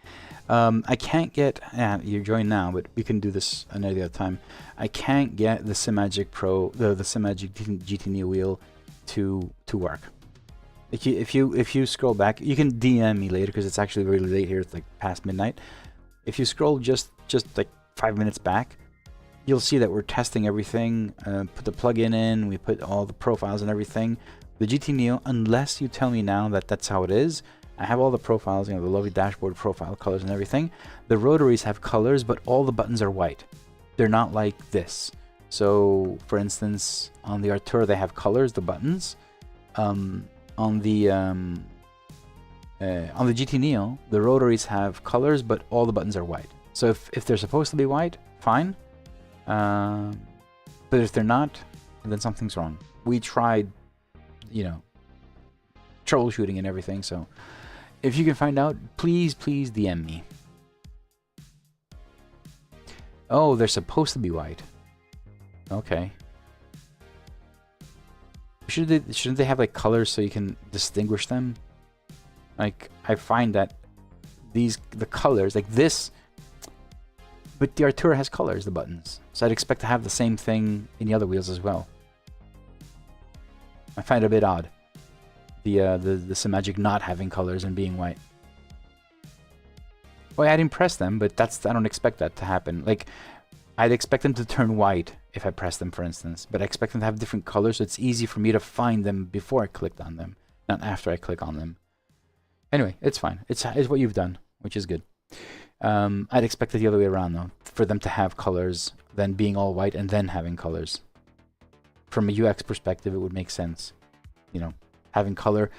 I can't get, you're joined now, but we can do this another time. I can't get the Simagic Pro, the Simagic GT Neo wheel to work. If you scroll back, you can DM me later because it's actually really late here. It's like past midnight. If you scroll just like 5 minutes back, you'll see that we're testing everything. Put the plugin in, we put all the profiles and everything. The GT Neo, unless you tell me now that that's how it is. I have all the profiles, you know, the lovely dashboard profile colors and everything. The rotaries have colors, but all the buttons are white. They're not like this. So, for instance, on the Artura they have colors, the buttons. On the GT Neo, the rotaries have colors, but all the buttons are white. So if they're supposed to be white, fine. But if they're not, then something's wrong. We tried, you know, troubleshooting and everything, so if you can find out, please DM me. Oh, they're supposed to be white. Okay. Shouldn't they have like colors so you can distinguish them? Like, I find that the colors, like this, but the Artura has colors, the buttons. So I'd expect to have the same thing in the other wheels as well. I find it a bit odd. The Simagic not having colors and being white. Well, I'd impress them, but I don't expect that to happen. Like, I'd expect them to turn white if I press them, for instance, but I expect them to have different colors, so it's easy for me to find them before I clicked on them, not after I click on them. Anyway, it's fine. It's what you've done, which is good. I'd expect it the other way around though, for them to have colors, then being all white and then having colors. From a UX perspective, it would make sense. You know, having color.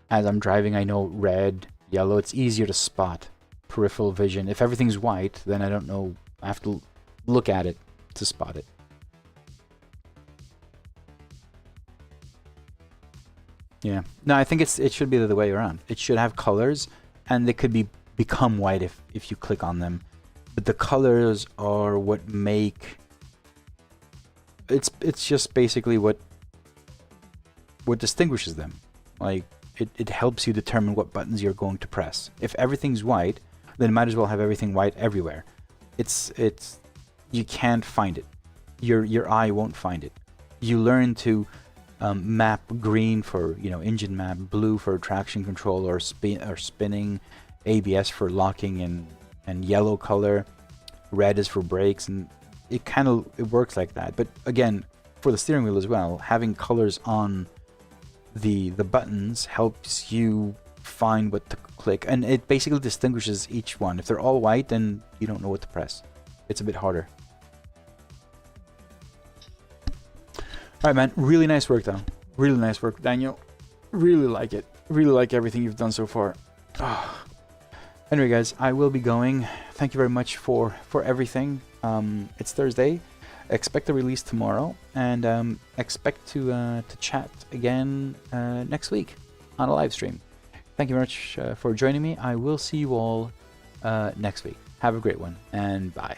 As I'm driving, I know red, yellow, it's easier to spot. Peripheral vision. If everything's white, then I don't know, I have to look at it to spot it. Yeah. No, I think it should be the other way around. It should have colors, and they could become white if you click on them. But the colors are what make it's just basically what distinguishes them. Like it helps you determine what buttons you're going to press. If everything's white, then it might as well have everything white everywhere. It's you can't find it. Your eye won't find it. You learn to map green for, you know, engine map, blue for traction control or spinning, ABS for locking, and yellow color, red is for brakes, and it works like that. But again, for the steering wheel as well, having colors on the buttons helps you find what to click, and it basically distinguishes each one. If they're all white, then you don't know what to press. It's a bit harder. Alright, man, really nice work though. Really nice work, Daniel. Really like it. Really like everything you've done so far. Oh. Anyway, guys, I will be going. Thank you very much for everything. It's Thursday. Expect a release tomorrow, and expect to chat again next week on a live stream. Thank you very much for joining me. I will see you all next week. Have a great one, and bye.